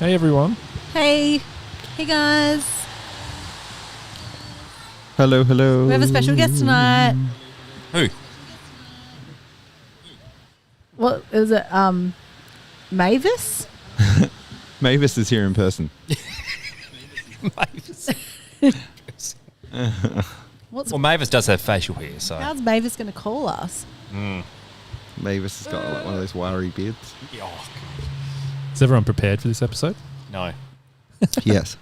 Hey, everyone. Hey. Hey, guys. Hello, hello. We have a special guest tonight. Who? What is it? Mavis? Mavis is here in person. Mavis. What's Well, Mavis does have facial hair, so. How's Mavis going to call us? Mavis has got like one of those wiry beards. Oh, Is everyone prepared for this episode? no. Yes.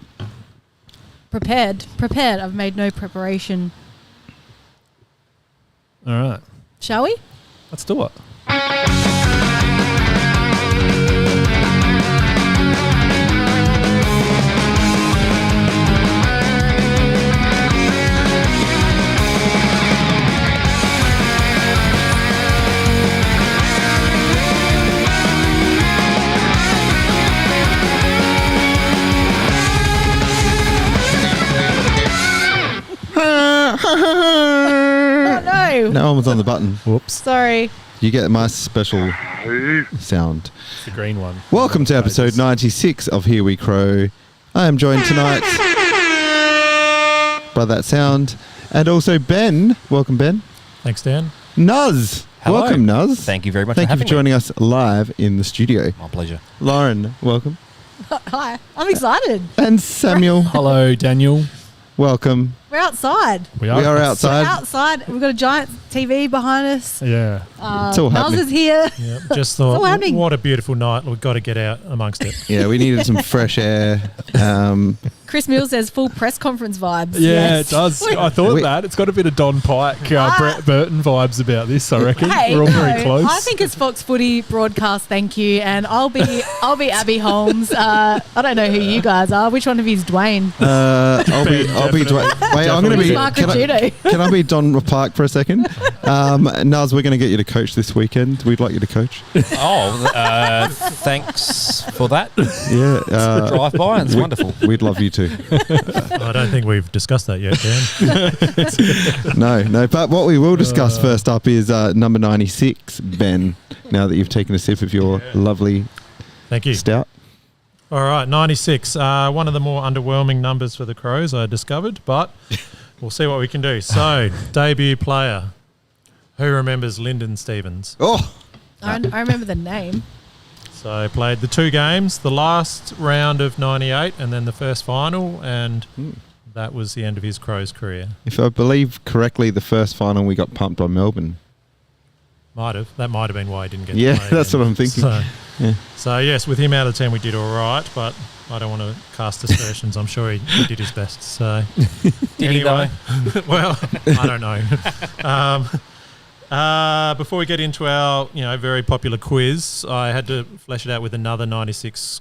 Prepared. I've made no preparation. All right. Shall we? Let's do it. Oh, no. No one was on the button. Whoops. Sorry. You get my special sound. It's the green one. Welcome to episode 96 of Here We Crow. I am joined tonight by that sound. And also Ben. Welcome, Ben. Thanks, Dan. Nuzz. Hello. Welcome, Nuzz. Thank you very much Thank for you for having joining us live in the studio. me. My pleasure. Lauren, welcome. Hi. I'm excited. And Samuel, Hello, Daniel. welcome. We're outside. We are outside. Outside. We've got a giant TV behind us. Yeah. It's all Nuzz happening. is here. Yeah. Just all thought, happening. what a beautiful night. We've got to get out amongst it. Yeah, we needed some fresh air. Chris Mills says full press conference vibes. Yeah, Yes. it does. I thought We- that. It's got a bit of Don Pike, Brett Burton vibes about this, I reckon. Hey, We're all no, very close. I think it's Fox Footy broadcast. Thank you, and I'll be Abby Holmes. I don't know who you guys are. Which one of you is Dwayne? I'll be Dwayne. Wait, I'm going to be. Marco Can Judo. I be Don Park for a second? Nuz, we're going to get you to coach this weekend. We'd like you to coach. Oh, thanks for that. Yeah, Drive by, it's wonderful. we'd love you to. I don't think we've discussed that yet, Dan. No. But what we will discuss first up is number 96, Ben. Now that you've taken a sip of your lovely Thank you. stout. All right, 96. One of the more underwhelming numbers for the Crows, I discovered, but we'll see what we can do. So, debut player. Who remembers Lyndon Stevens? Oh, I remember the name. So, played the two games, the last round of 98 and then the first final, and that was the end of his Crows career. if I believe correctly, the first final we got pumped on Melbourne. That might have been why he didn't get Yeah, to play that's again. what I'm thinking. So, Yeah. so, yes, with him out of 10, we did all right, but I don't want to cast aspersions. I'm sure he did his best. So, Did he anyway, well, I don't know. Before we get into our, very popular quiz, I had to flesh it out with another 96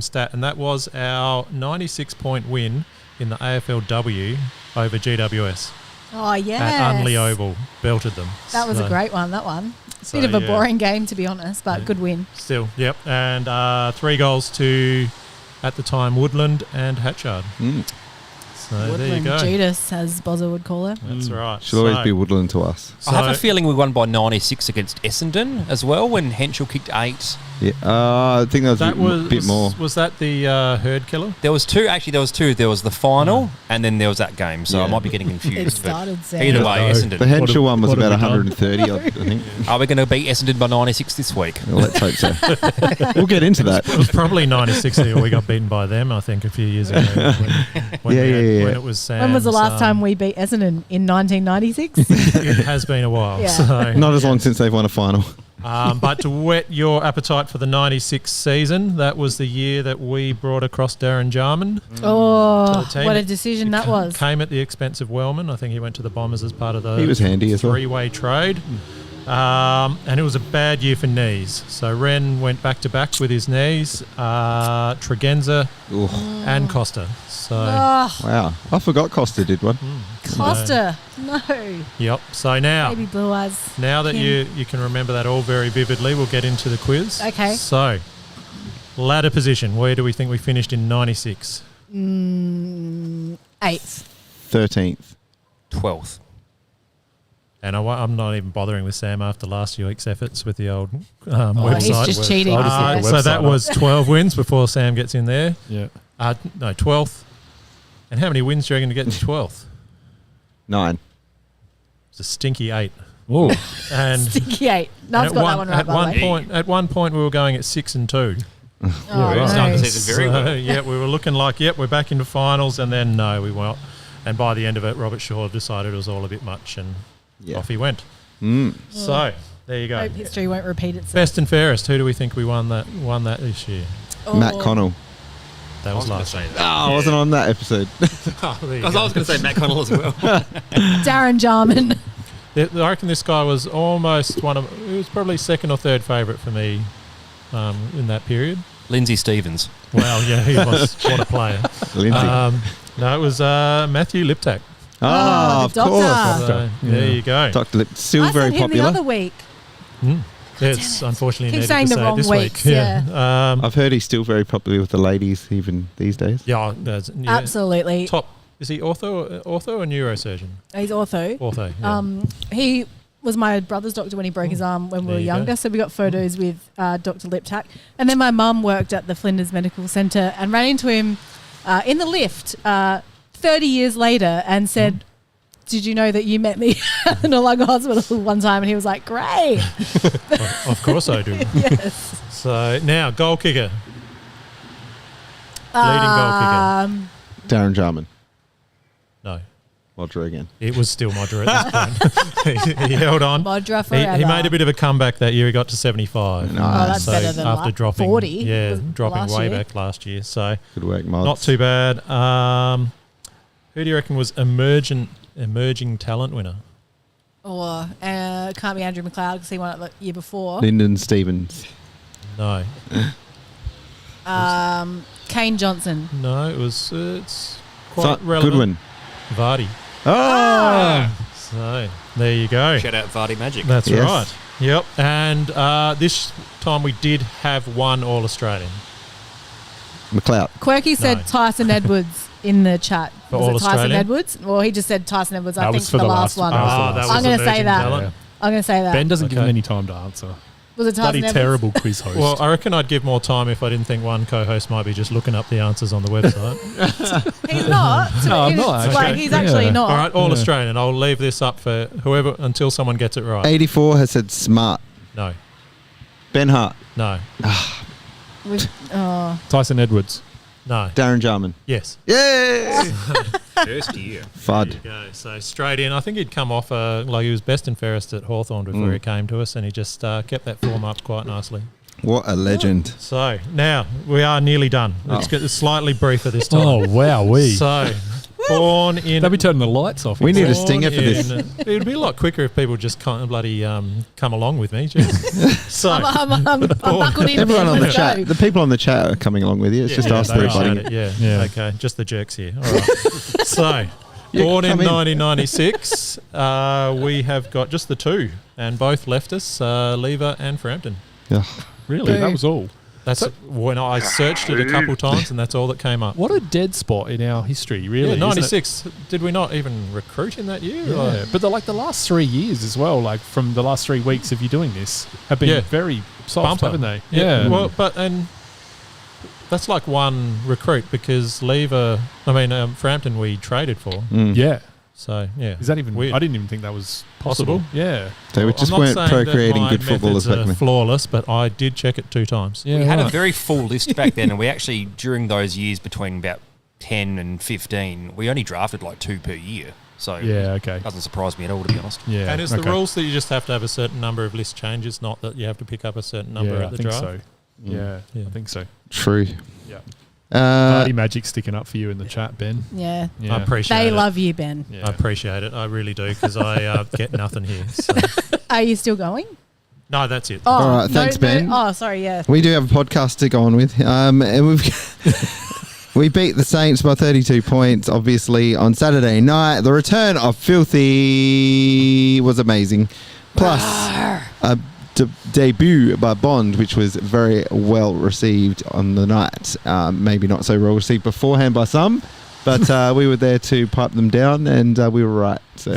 stat, and that was our 96-point win in the AFLW over GWS Oh yeah. at Unley Oval. Belted them. That was a So, great one. That one. so, Bit of a yeah. boring game, to be honest, but Yeah. good win. Still, yep. And 3 goals to, at the time, Woodland and Hatchard. So there you Woodland go. Judas, as Bozza would call her. That's right. Should always be Woodland to us. I have a So- feeling we won by 96 against Essendon as well when Henschel kicked 8. Yeah, I think that was a bit more. Was that the herd killer? There was two. There was the final and then there was that game. So Yeah. I might be getting confused. It but started either Sam. way, No. Essendon. The Henshaw one was what have about we done? 130, I think. Are we going to beat Essendon by 96 this week? Well, let's hope so. We'll get into that. It was probably 96 here. We got beaten by them, I think, a few years ago. When Yeah. it was Sam's, When was the last time we beat Essendon? In 1996? It has been a while. Yeah. So, Not as long since they've won a final. but to whet your appetite for the 96 season, that was the year that we brought across Darren Jarman. Oh, To the team. what a decision that was. Came at the expense of Wellman. I think he went to the Bombers as part of the He was handy as well. three-way trade. And it was a bad year for knees. So Ren went back-to-back with his knees, Tregenza Ooh, and Costa. So, Oh, wow. I forgot Costa did one. Costa. No. yep. So now, Baby blue eyes. now that Kim. you can remember that all very vividly, we'll get into the quiz. Okay. So, ladder position. Where do we think we finished in 96? 8th. 13th. 12th. And I'm not even bothering with Sam after last week's efforts with the old Oh, website. he's just cheating. I'll just look at the So website that up. was 12 wins before Sam gets in there. Yeah. No, 12th. And how many wins do you reckon to get to 12th? 9. It's a stinky 8. Whoa. And Sticky 8. Nuzz got that one right, by the way. At one point, we were going at 6 and 2. Oh, right. Started the no. season very well. Yeah, we were looking like, we're back into finals, and then no, we weren't. And by the end of it, Robert Shaw decided it was all a bit much, and off he went. So there you go. Hope history won't repeat itself. Best and fairest. Who do we think we won that this year? Matt Connell. That was last year. I wasn't on that episode. Oh, there you I go. was going to say Matt Connell as well. Darren Jarman. I reckon this guy was almost he was probably second or third favourite for me in that period. Lindsay Stevens. Wow, yeah, he was. What a player. Lindsay. No, it was Matthew Liptak. Of the doctor. course. So, there you go. Dr. Lip, still I very said him popular. the other week. It's unfortunately Keep needed saying to the say wrong this weeks, week. yeah. I've heard he's still very popular with the ladies even these days. Yeah, Absolutely. top. Is he ortho or neurosurgeon? He's ortho. Ortho. Yeah. He was my brother's doctor when he broke his arm when we were There you younger. go. So we got photos with Dr. Liptak. And then my mum worked at the Flinders Medical Centre and ran into him in the lift 30 years later and said, did you know that you met me at the Noarlunga Hospital one time? And he was like, great. Of course I do. Yes. So now, goal kicker. Leading goal kicker. Darren Jarman. No. Roger again. It was still Modra at this point. he held on. Modra forever. He made a bit of a comeback that year. He got to 75. Nice. Oh, that's better than after dropping 40. Yeah, dropping last way year. back last year. So Good work, Mods. not too bad. Who do you reckon was emerging talent winner? Or can't be Andrew McLeod because he won it the year before. Lyndon Stevens. No, Kane Johnson. no. It was. It's quite relevant. Goodwin. Vardy. Oh! So there you go. Shout out Vardy Magic. That's Yes. right. Yep. And this time we did have one All Australian. McLeod. Quirky said No. Tyson Edwards in the chat. For Was All it Tyson Australian? Edwards? Well, he just said Tyson Edwards, I That think, was for the last one. that was the Ah, last that one. was I'm gonna say emerging that. talent. Yeah. I'm going to say that. Ben doesn't give him Okay. any time to answer. Was it Tyson Bloody Edwards? terrible quiz host. Well, I reckon I'd give more time if I didn't think one co-host might be just looking up the answers on the website. He's not. No, I'm He's- not, Like, actually. he's actually Yeah. not. All right, All Yeah. Australian. I'll leave this up for whoever until someone gets it right. 84 has said Smart. No, Ben Hart. no, Tyson Edwards. no. Darren Jarman. Yes. Yeah! First year. Fud. There you go. So straight in. I think he'd come off like he was best and fairest at Hawthorn before he came to us, and he just kept that form up quite nicely. What a legend. So now we are nearly done. Let's get this slightly briefer this time. Oh, wow. So born in. They'll be turning the lights off. We need a born stinger for this. It'd be a lot quicker if people just kind of bloody come along with me. Jeez. So I'm buckled in. Everyone on the Let's chat, go. the people on the chat are coming along with you. It's just us they three appreciate buddying. it, yeah. Yeah. Okay, just the jerks here. All right. So, Yeah, born in come in. 1996, we have got just the two, and both left us, Lever and Frampton. Yeah. Really? That was all. That's when I searched it a couple times, and that's all that came up. What a dead spot in our history, really. Yeah, isn't it? 96. Did we not even recruit in that year? Yeah, but the last 3 years as well, like from the last 3 weeks of you doing this, have been Yeah. very soft, Bumper. haven't they? Yeah. Well, and that's like one recruit because Frampton we traded for. Yeah. So, yeah. Is that even weird? I didn't even think that was possible. Yeah. They Well, just I'm not weren't saying that procreating my good footballers methods back are then. flawless, but I did check it 2 times. Yeah. We had a right. very full list back then, and we actually, during those years between about 10 and 15, we only drafted like 2 per year. So Yeah, okay. it doesn't surprise me at all, to be honest. Yeah. And is okay. the rules that you just have to have a certain number of list changes, not that you have to pick up a certain number Yeah, at I the think draft? so. Yeah, Yeah. I think so. True. Yeah. Uh, Party Magic sticking up for you in the chat, Ben. Yeah. Yeah. I appreciate They it. love you, Ben. Yeah. I appreciate it. I really do because I get nothing here. So. Are you still going? No, that's it. Oh, All right, thanks, Ben. Oh, sorry, yeah. we do have a podcast to go on with. And we beat the Saints by 32 points, obviously, on Saturday night. The return of Filthy was amazing. Plus, a debut by Bond, which was very well received on the night. Maybe not so well received beforehand by some, but we were there to pipe them down, and we were right. So,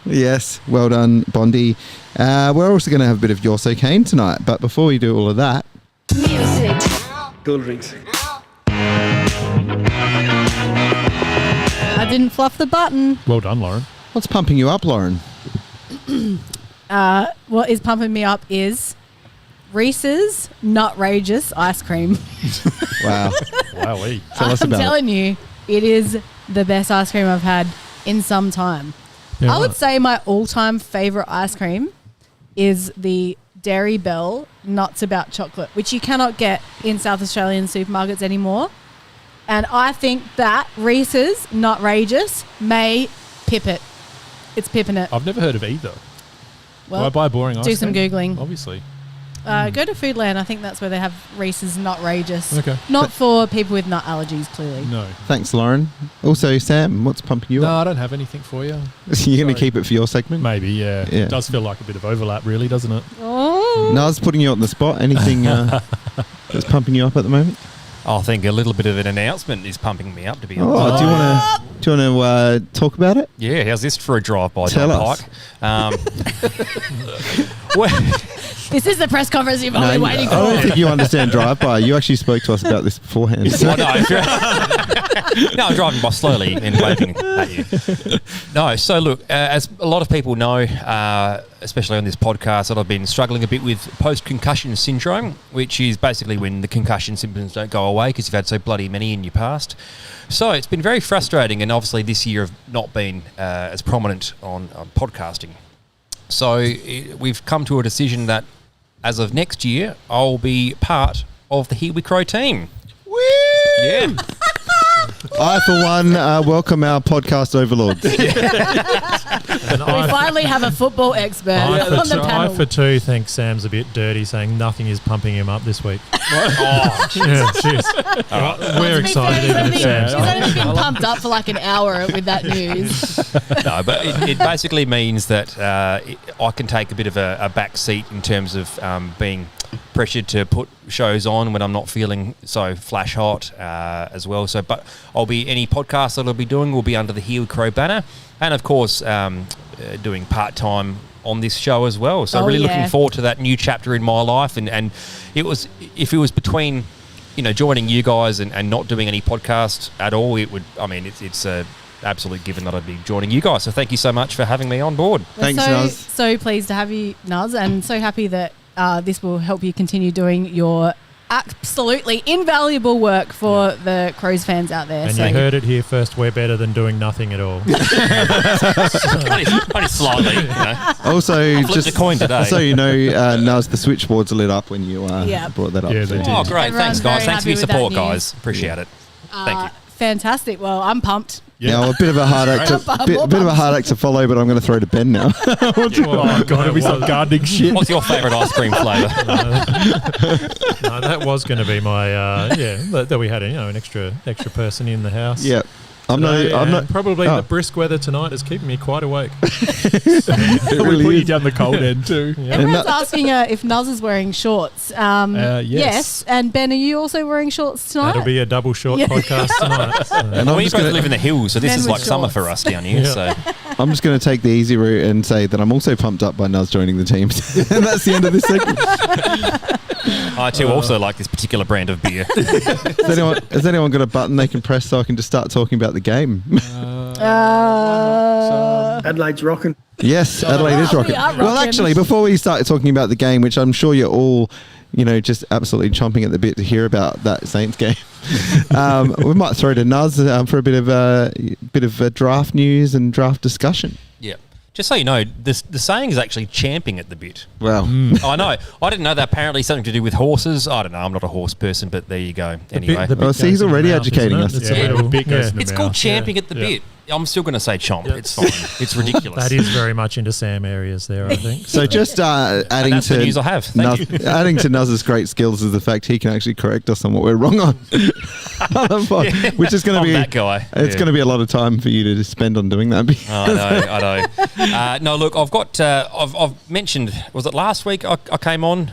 yes, well done, Bondi. We're also going to have a bit of You're So Kane tonight, but before we do all of that, Music. Cool drinks. I didn't fluff the button. Well done, Lauren. what's pumping you up, Lauren? What is pumping me up is Reese's Nutrageous ice cream. Wow. Wowee. Tell us I'm about it. telling you, it is the best ice cream I've had in some time. Yeah, I would right. say my all-time favorite ice cream is the Dairy Bell Nuts About Chocolate, which you cannot get in South Australian supermarkets anymore. And I think that Reese's Nutrageous may pip it. It's pipping it. I've never heard of either. Do I Well, buy boring ice do some cream? Googling. Obviously. Go to Foodland. I think that's where they have Reese's Nutrageous. Okay. Not for people with nut allergies, clearly. No. Thanks, Lauren. Also, Sam, what's pumping you No, up? I don't have anything for you. You're going to sorry. keep it for your segment? Maybe, yeah. Yeah. It does feel like a bit of overlap, really, doesn't it? Oh. Nuzz, putting you on the spot. Anything that's pumping you up at the moment? I think a little bit of an announcement is pumping me up, to be Oh, honest. do you want to talk about it? Yeah, how's this for a drive-by, Tell John us. Pike? Well, This is the press conference you've been waiting I don't for. think you understand drive-by. You actually spoke to us about this beforehand. no, I'm driving by slowly and waving at you. No, so look, as a lot of people know, especially on this podcast, that I've been struggling a bit with post-concussion syndrome, which is basically when the concussion symptoms don't go away because you've had so bloody many in your past. So it's been very frustrating, and obviously this year I've not been as prominent on podcasting. So we've come to a decision that as of next year, I'll be part of the Here We Crow team. Woo! Yeah. I, for one, welcome our podcast overlords. We finally have a football expert on the I panel. for two think Sam's a bit dirty, saying nothing is pumping him up this week. Oh, Yeah, cheers. We're To be excited fair, even if he's Sam's only, not. he's only been pumped up for like an hour with that news. no, but it basically means that I can take a bit of a back seat in terms of being pressured to put shows on when I'm not feeling so flash hot as well. So, but I'll be any podcast that I'll be doing will be under the Here We Crow banner, and of course doing part time on this show as well. So really looking forward to that new chapter in my life. And it was, if it was between, you know, joining you guys and not doing any podcast at all, it would. I mean, it's a absolute given that I'd be joining you guys. So thank you so much for having me on board. Thanks, so, Nuzz. So pleased to have you, Nuzz, and so happy that this will help you continue doing your absolutely invaluable work for the Crows fans out there. And so you heard it here first, we're better than doing nothing at all. Only slightly, you know. Also, Flipped a coin today. so you know, Nuzz, the switchboards are lit up when you brought that up. Yeah, they So- did. Oh, great. Everyone's Thanks, guys. very Thanks for your happy with that support, news. guys. Appreciate it. Thank you. Fantastic. Well, I'm pumped. Now, a bit of a hard act, bit of a hard act to follow, but I'm going to throw to Ben now. Oh, God, it'll be some gardening shit. What's your favourite ice cream flavour? No, that was going to be my that we had an extra person in the house. Yeah, I'm Today, not. and probably oh. the brisk weather tonight is keeping me quite awake. It We really put you is. down the cold end too. Yeah. Everyone's asking if Nuzz is wearing shorts. Yes. And Ben, are you also wearing shorts tonight? That'll be a double short podcast tonight. So. And Well, I'm we just both gonna, live in the hills, so this Men is with like summer shorts. for us down here. Yeah. So I'm just going to take the easy route and say that I'm also pumped up by Nuzz joining the team, and that's the end of this segment. I too also like this particular brand of beer. Has anyone got a button they can press so I can just start talking about the game? Adelaide's rocking. Yes, Adelaide is we rocking. are Well, rocking. actually, before we start talking about the game, which I'm sure you're all, just absolutely chomping at the bit to hear about that Saints game, we might throw to Nuzz for a bit of draft news and draft discussion. Yeah. Just so you know, the saying is actually champing at the bit. Well, I know. I didn't know that. Apparently something to do with horses. I don't know. I'm not a horse person, but there you go. Anyway. Oh, see, he's already educating us. It's Yeah, a little the bit goes in the It's mouth. called champing at the Yeah. bit. I'm still going to say Chomp. Yep. It's fine. It's ridiculous. That is very much into Sam areas there, I think. So just adding that's to the news I have. Thank you. adding to Nuzz's great skills is the fact he can actually correct us on what we're wrong on, which is going to I'm be that guy. It's going to be a lot of time for you to spend on doing that. I know. No, look, I've got. I've mentioned. Was it last week? I came on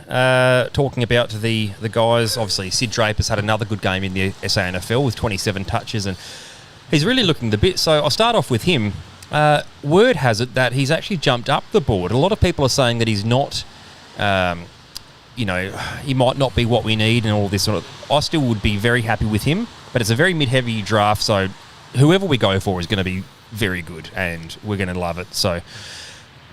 talking about the guys. Obviously, Sid Draper's had another good game in the SANFL with 27 touches, and he's really looking the bit. So I'll start off with him. Word has it that he's actually jumped up the board. A lot of people are saying that he's not. He might not be what we need and all this sort of. I still would be very happy with him, but it's a very mid-heavy draft, so whoever we go for is going to be very good, and we're going to love it. So,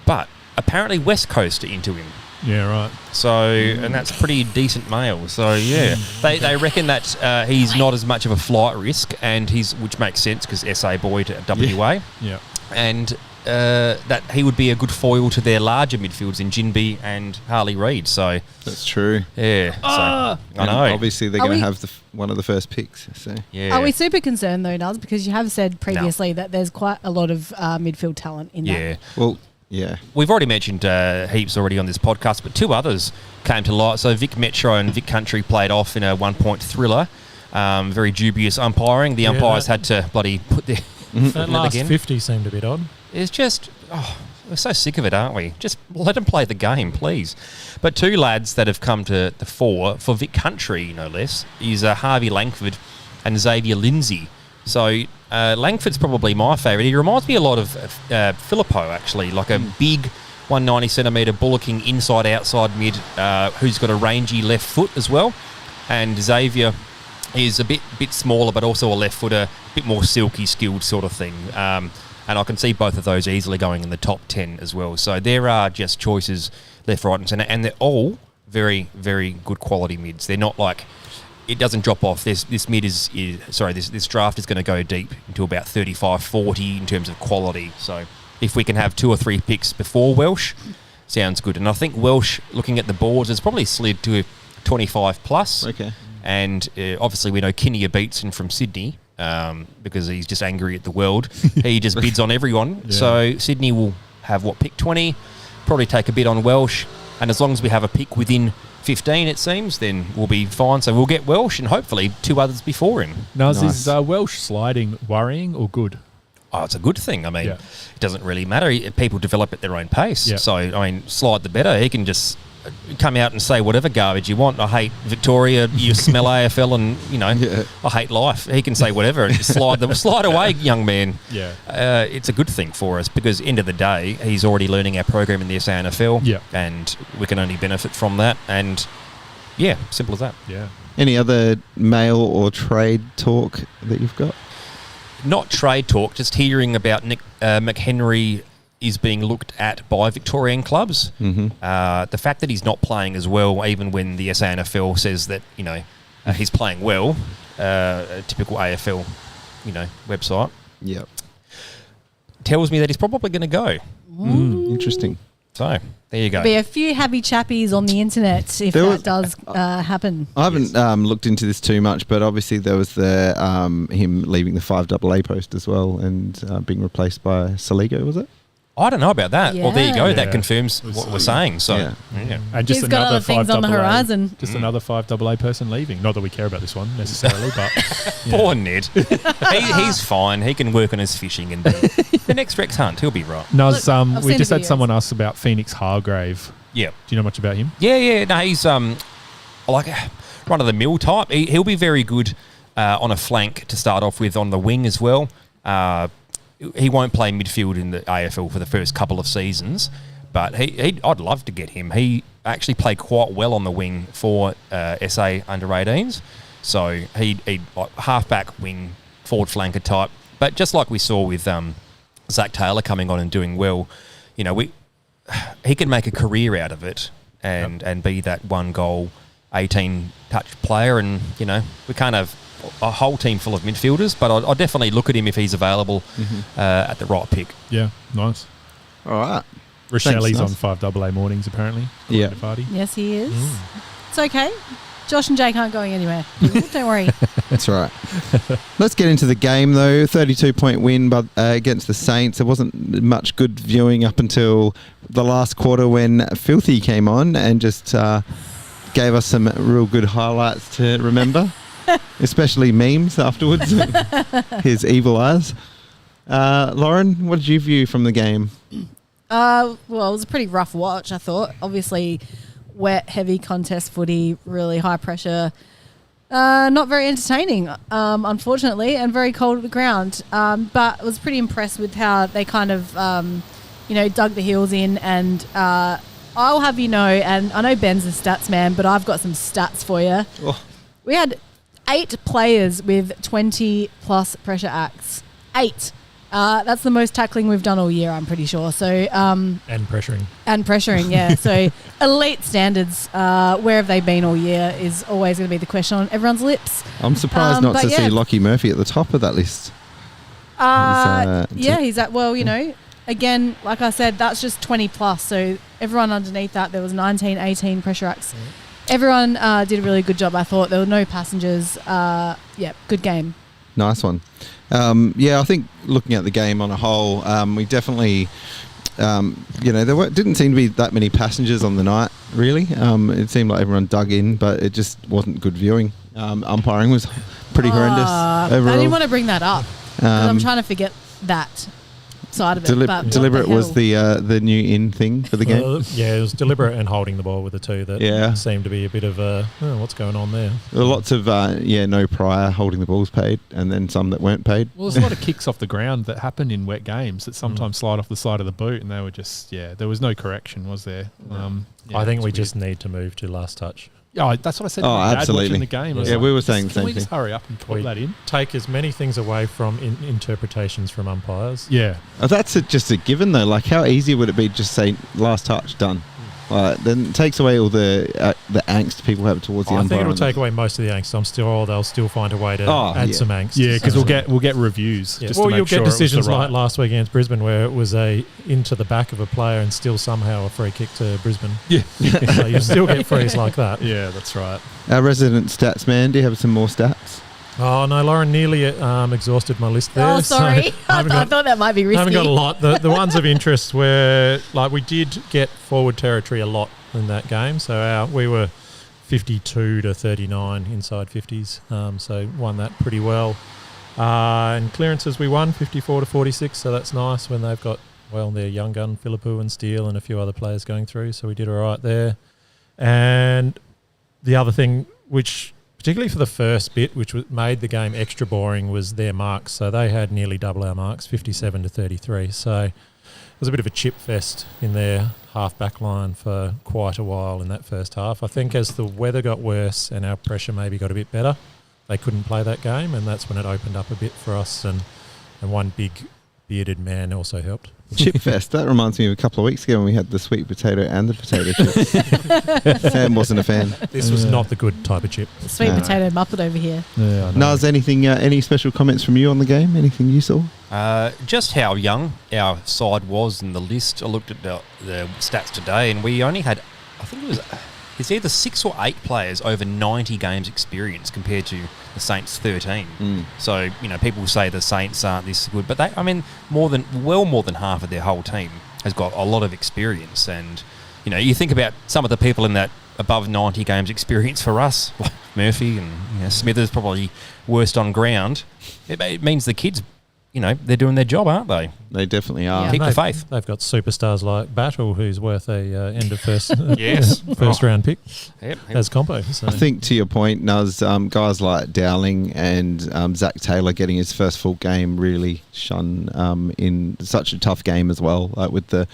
but apparently West Coast are into him. Yeah, right. So, and that's pretty decent mail. So, yeah, they reckon that he's not as much of a flight risk, and which makes sense because SA boy to WA. Yeah. And that he would be a good foil to their larger midfielders in Jinby and Harley Reid. So That's true. yeah, I And know. obviously, they're Are going to we- have one of the first picks. So Yeah, Are we super concerned though, Nuzz? Because you have said previously that there's quite a lot of midfield talent in yeah. that. well, yeah. We've already mentioned heaps already on this podcast, but two others came to light. So Vic Metro and Vic Country played off in a 1-point thriller. Very dubious umpiring. The Yeah, umpires had to bloody put their That last again. 50 seemed a bit odd. It's just, we're so sick of it, aren't we? Just let them play the game, please. But two lads that have come to the fore, for Vic Country, no less, is Harvey Langford and Xavier Lindsay. So Langford's probably my favourite. He reminds me a lot of Filippo, actually, like a big 190cm bullocking inside-outside mid who's got a rangy left foot as well. And Xavier is a bit smaller, but also a left footer, a bit more silky, skilled sort of thing. And I can see both of those easily going in the top 10 as well. So there are just choices left, right and centre. And they're all very, very good quality mids. They're not like... It doesn't drop off. This mid this draft is going to go deep into about 35, 40 in terms of quality. So if we can have 2 or 3 picks before Welsh, sounds good. And I think Welsh, looking at the boards, has probably slid to 25 plus. Okay. And obviously we know Kinnear Beatson from Sydney because he's just angry at the world. He just bids on everyone. Yeah. So Sydney will have, pick 20, probably take a bid on Welsh. And as long as we have a pick within 15, it seems, then we'll be fine. So we'll get Welsh and hopefully 2 others before him. Nuzz, Nice. is Welsh sliding worrying or good? Oh, it's a good thing. I mean, Yeah. it doesn't really matter. People develop at their own pace. Yeah. So, I mean, slide the better. He can just come out and say whatever garbage you want. I hate Victoria. You smell AFL and, Yeah. I hate life. He can say whatever and just slide away, young man. Yeah. It's a good thing for us because end of the day, he's already learning our program in the SANFL. Yeah. And we can only benefit from that. And, yeah, simple as that. Yeah. Any other mail or trade talk that you've got? Not trade talk, just hearing about Nick McHenry is being looked at by Victorian clubs. Mm-hmm. The fact that he's not playing as well, even when the SANFL says that, he's playing well, a typical AFL, website, Yep. tells me that he's probably going to go. Interesting. So, there you go. Be a few happy chappies on the internet if There that was- does happen. I haven't looked into this too much, but obviously there was the him leaving the 5AA post as well and being replaced by Saligo, was it? I don't know about that. Well, there you go. Yeah. That Yeah. confirms what we're saying. So, Yeah. yeah. And just He's got another other things on the 5AA horizon. Just another 5AA person leaving. Not that we care about this one necessarily, but yeah. Poor Ned. He's fine. He can work on his fishing and the next Rex Hunt. He'll be right. Nuzz, Look, I've we seen just the had videos. someone ask about Phoenix Hargrave. Yeah. Do you know much about him? Yeah. No, he's like run of the mill type. He'll be very good on a flank to start off with, on the wing as well. He won't play midfield in the AFL for the first couple of seasons, but I'd love to get him. He actually played quite well on the wing for SA under 18s, so he like half-back wing, forward flanker type. But just like we saw with Zach Taylor coming on and doing well, he can make a career out of it and be that 1 goal, 18 touch player. And we can't have a whole team full of midfielders, but I'll definitely look at him if he's available at the right pick. Yeah, nice. All right. Rochelle's Thanks, on 5AA mornings apparently. Yeah. according to Vardy. Yes, he is. It's okay. Josh and Jake aren't going anywhere. Don't worry. That's right. Let's get into the game, though. 32-point win against the Saints. There wasn't much good viewing up until the last quarter when Filthy came on and just gave us some real good highlights to remember, especially memes afterwards. His evil eyes. Lauren, what did you view from the game? Well, it was a pretty rough watch, I thought. Obviously, wet, heavy contest footy, really high pressure. Not very entertaining, unfortunately, and very cold at the ground. But I was pretty impressed with how they kind of, dug the heels in. And I'll have you know, and I know Ben's a stats man, but I've got some stats for you. Oh. We had 8 players with 20-plus pressure acts. 8. That's the most tackling we've done all year, I'm pretty sure. So And pressuring. And pressuring, yeah. So elite standards, where have they been all year is always going to be the question on everyone's lips. I'm surprised not to see Lockie Murphy at the top of that list. He's at, again, like I said, that's just 20 plus. So everyone underneath that, there was 19, 18 pressure acts. Everyone did a really good job, I thought. There were no passengers. Good game. Nice one. I think looking at the game on a whole, we definitely, didn't seem to be that many passengers on the night, really. It seemed like everyone dug in, but it just wasn't good viewing. Umpiring was pretty horrendous overall. I didn't want to bring that up. 'Cause I'm trying to forget that side of it. But deliberate was the new in thing for the game. It was deliberate and holding the ball with the two that seemed to be a bit of what's going on there. There were lots of no prior holding the balls paid, and then some that weren't paid. Well, there's a lot of kicks off the ground that happen in wet games that sometimes slide off the side of the boot, and they were just there was no correction, was there? I think we just need to move to last touch. Oh, that's what I said to Oh, my dad absolutely. watching the game. Yeah, we were saying the Can same we thing. just hurry up and put that in? Take as many things away from interpretations from umpires. Yeah. That's just a given, though. Like, how easy would it be to just say, last touch, done? Then it takes away all the angst people have towards the I umpire. think it'll take away most of the angst. I'm sure they'll still find a way to add some angst. Yeah, because we'll get reviews. Yeah. Just Well, to make you'll sure get decisions right. like last week against Brisbane where it was into the back of a player and still somehow a free kick to Brisbane. Yeah. So you still get frees like that. Yeah, that's right. Our resident stats man, do you have some more stats? Oh, no, Lauren nearly exhausted my list there. Oh, sorry. So I thought that might be risky. I haven't got a lot. The ones of interest were, we did get forward territory a lot in that game. So we were 52 to 39 inside 50s. So won that pretty well. And clearances we won 54 to 46. So that's nice when they've got, their young gun, Philippou and Steele and a few other players going through. So we did all right there. And the other thing, which particularly for the first bit, which made the game extra boring, was their marks. So they had nearly double our marks, 57 to 33. So it was a bit of a chip fest in their half-back line for quite a while in that first half. I think as the weather got worse and our pressure maybe got a bit better, they couldn't play that game, and that's when it opened up a bit for us, and one big bearded man also helped. Chip Fest, that reminds me of a couple of weeks ago when we had the sweet potato and the potato chips. Sam wasn't a fan. This was not the good type of chip. Sweet potato Muppet over here. Yeah, I know. Nuzz, any special comments from you on the game? Anything you saw? Just how young our side was in the list. I looked at the stats today, and we only had, I think it's either 6 or 8 players over 90 games experience compared to the Saints 13. So, people say the Saints aren't this good, but more than half of their whole team has got a lot of experience. And, you think about some of the people in that above 90 games experience for us, like Murphy and Smithers probably worst on ground. It means the kids, they're doing their job, aren't they? They definitely are. Yeah. Keep the faith. They've got superstars like Battle, who's worth a end of first Yes. first round pick Yep. as compo. So. I think to your point, Nuzz, guys like Dowling and Zach Taylor getting his first full game really shone in such a tough game as well, with the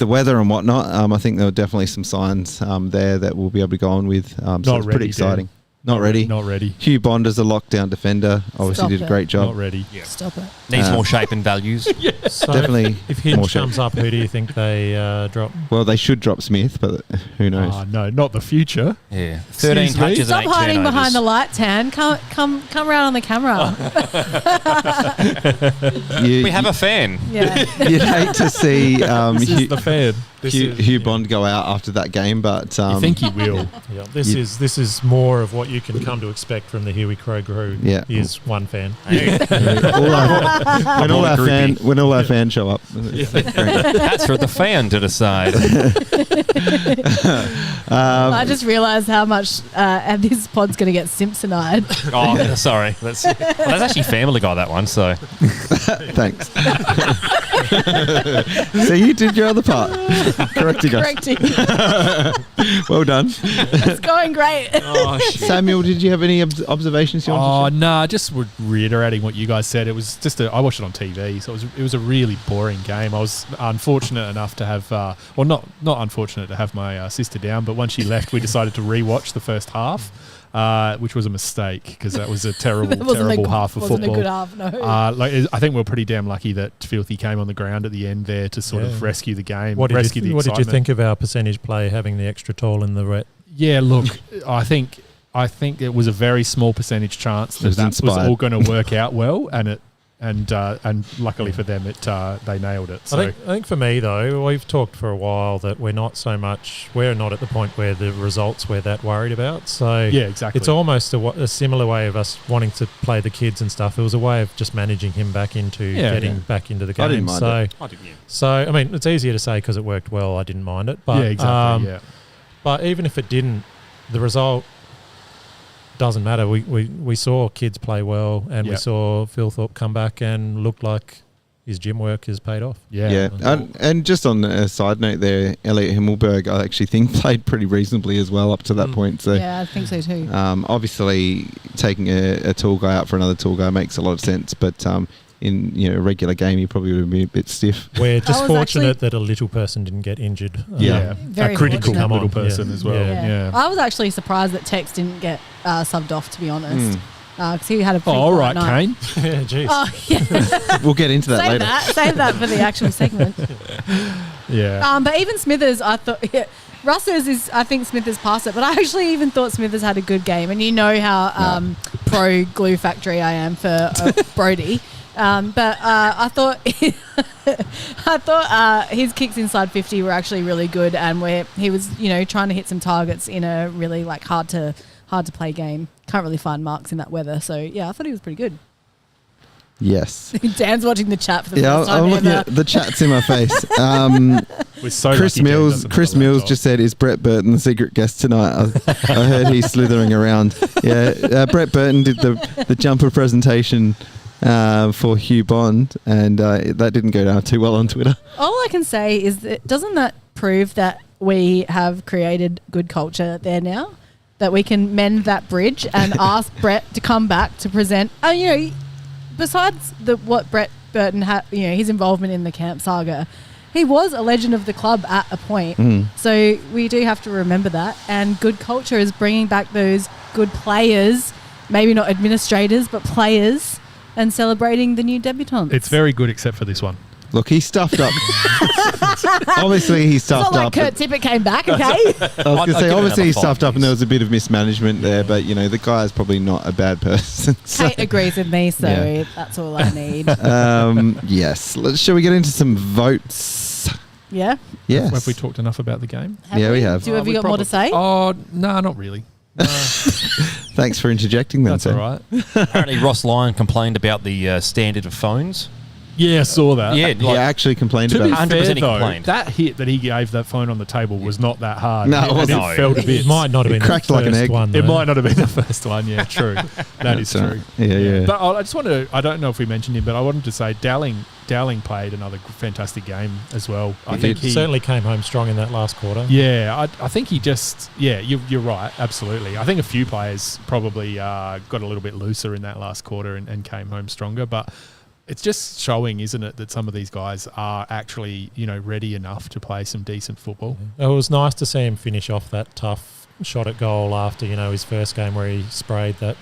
weather and whatnot. I think there were definitely some signs there that we'll be able to go on with. So it's ready, pretty exciting. Dan. Not ready. Not ready. Hugh Bonder's a lockdown defender. Obviously Stop did a it. great job. Not ready. Stop it. Needs more shape and values. So Definitely If more Hinge shape. comes up, who do you think they drop? Well, they should drop Smith, but who knows? No, not the future. Yeah. 13 Excuse me? touches Stop and 8 hiding turnovers. behind the lights, Han. Come around on the camera. You, We have a fan. Yeah. you'd hate to see This Hugh, is the fan. Hugh Bond go out after that game, but You think he will? Yeah, this is more of what you can come to expect from the Huey Crow crew. Yeah. He is one fan. when all our fans show up. That's for the fan to decide. I just realised how much this pod's going to get Simpsonized. Oh, sorry. That's actually Family Guy, that one. So Thanks. So you did your other part. Correcting us. Correcting. Well done. It's going great. oh, shit. Samuel, did you have any observations you wanted to share? No, just reiterating what you guys said. It was just I watched it on TV, so it was a really boring game. I was unfortunate enough to have, not unfortunate to have my sister down, but once she left, we decided to rewatch the first half, which was a mistake because that was a terrible half of football. Wasn't a good half, no. I think we're pretty damn lucky that Filthy came on the ground at the end there to sort of rescue the game. What did you think of our percentage play having the extra tall in the ret? Yeah, look, I think it was a very small percentage chance that was all going to work out well, and luckily for them, they nailed it. So I think for me though, we've talked for a while that we're not at the point where the results we're that worried about. So yeah, exactly. It's almost a similar way of us wanting to play the kids and stuff. It was a way of just managing him back into getting back into the game. I didn't mind it. So I mean, it's easier to say because it worked well. I didn't mind it, but yeah, exactly. But even if it didn't, the result doesn't matter. We saw kids play well, and we saw Filth come back and looked like his gym work has paid off. Yeah. And just on a side note there, Elliot Himmelberg, I actually think played pretty reasonably as well up to that point. So yeah, I think so too. Obviously, taking a tall guy out for another tall guy makes a lot of sense, but in a regular game, he probably would have been a bit stiff. We're just fortunate that a little person didn't get injured. Very a critical fortunate. little person as well. Yeah. I was actually surprised that Tex didn't get subbed off, to be honest. Because he had a pretty all quiet right, night. Kane. Yeah, jeez. Oh, yeah. We'll get into that later. Save that for the actual segment. Yeah. But even Smithers, I thought... Yeah, Russ's I think Smithers passed it, but I actually even thought Smithers had a good game. And you know how pro Glue Factory I am for Brody. But I thought his kicks inside 50 were actually really good, and where he was trying to hit some targets in a really hard to play game. Can't really find marks in that weather, so yeah, I thought he was pretty good. Yes. Dan's watching the chat for the Yeah, first time I'm looking ever. at the chats in my face. We're so Chris lucky Dan Mills. doesn't Chris have a Mills laptop. just said, "Is Brett Burton the secret guest tonight?" I heard he's slithering around. Yeah, Brett Burton did the jumper presentation for Hugh Bond, and that didn't go down too well on Twitter. All I can say is that doesn't that prove that we have created good culture there now? That we can mend that bridge and ask Brett to come back to present. Besides what Brett Burton had, his involvement in the camp saga, he was a legend of the club at a point. So we do have to remember that. And good culture is bringing back those good players, maybe not administrators, but players, and celebrating the new debutants. It's very good, except for this one. Look, he stuffed up. Obviously, he It's stuffed not like up. Kurt Tippett came back, okay? I was going to say, obviously, he stuffed up, and there years. was a bit of mismanagement there. But the guy is probably not a bad person. So, Kate agrees with me, so Yeah. that's all I need. yes. Shall we get into some votes? Yeah? Yes. Have we talked enough about the game? Yeah, we have. Have you got more to say? Oh, no, not really. Thanks for interjecting then, That's all Sam. right. Apparently, Ross Lyon complained about the standard of phones. Yeah, I saw that. Yeah, He actually complained To be about it. 100% fair, he though, complained. that hit that he gave that phone on the table was not that hard. No, it And wasn't. It fell to It bits. might not have It been cracked the like an first egg. one. It though. might not have been the first one. Yeah, true. That is true. Yeah. But I just want to, I don't know if we mentioned him, but I wanted to say Dowling played another fantastic game as well. I think he certainly came home strong in that last quarter. Yeah, I think he just, you're right, absolutely. I think a few players probably got a little bit looser in that last quarter and came home stronger, but it's just showing, isn't it, that some of these guys are actually, ready enough to play some decent football. It was nice to see him finish off that tough shot at goal after, his first game where he sprayed that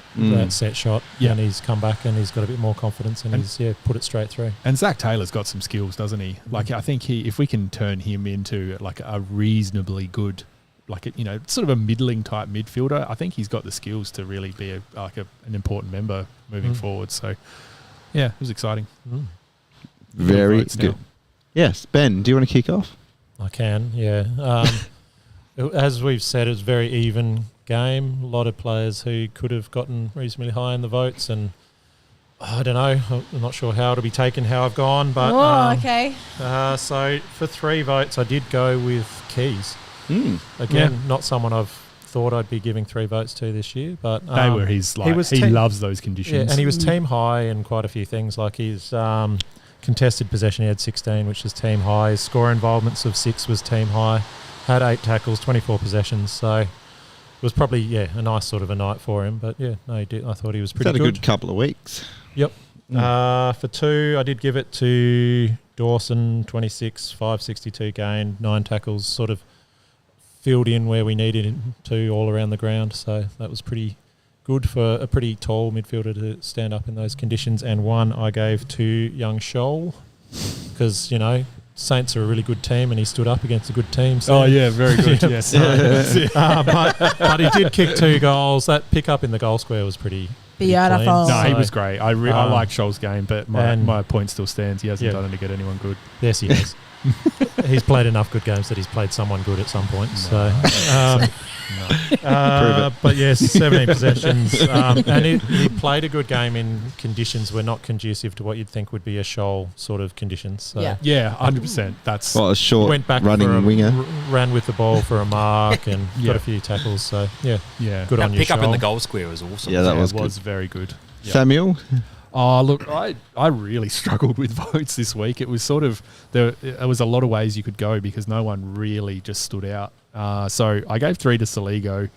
set shot. Yeah. And he's come back and he's got a bit more confidence and he's put it straight through. And Zach Taylor's got some skills, doesn't he? Like, I think if we can turn him into like a reasonably good, sort of a middling type midfielder, I think he's got the skills to really be an important member moving forward. So, yeah, it was exciting. Very Votes good. now. Yes, Ben, do you want to kick off? I can, yeah. As we've said, it's a very even game. A lot of players who could have gotten reasonably high in the votes, and I don't know. I'm not sure how it'll be taken, how I've gone, but okay. So for 3 votes, I did go with Keys. Again, not someone I've thought I'd be giving 3 votes to this year, but They were his, like, he loves those conditions. Yeah, and he was team high in quite a few things, like his contested possession, he had 16, which was team high. His score involvements of 6 was team high. Had 8 tackles, 24 possessions, so it was probably, a nice sort of a night for him. But, he did. I thought he was pretty good. Had a good couple of weeks. Yep. For 2, I did give it to Dawson, 26, 562 gained, 9 tackles, sort of filled in where we needed him to all around the ground. So that was pretty good for a pretty tall midfielder to stand up in those conditions. And 1 I gave to young Scholl because, Saints are a really good team and he stood up against a good team. So. Oh, yeah, very good, yes. But he did kick 2 goals. That pick up in the goal square was pretty beautiful. clean. No, he was great. I like Scholl's game, but my point still stands. He hasn't done it to get anyone good. Yes, he has. He's played enough good games that he's played someone good at some point. But yes, 17 possessions. And he played a good game in conditions were not conducive to what you'd think would be a Scholl sort of conditions. So Yeah, 100%. That's a short went back running winger. Ran with the ball for a mark and got a few tackles. So, good on you, pick up in Scholl. the goal square was awesome. Yeah, that was very good. Yep. Samuel? Oh, look, I really struggled with votes this week. It was sort of there was a lot of ways you could go because no one really just stood out. So I gave 3 to Saligo.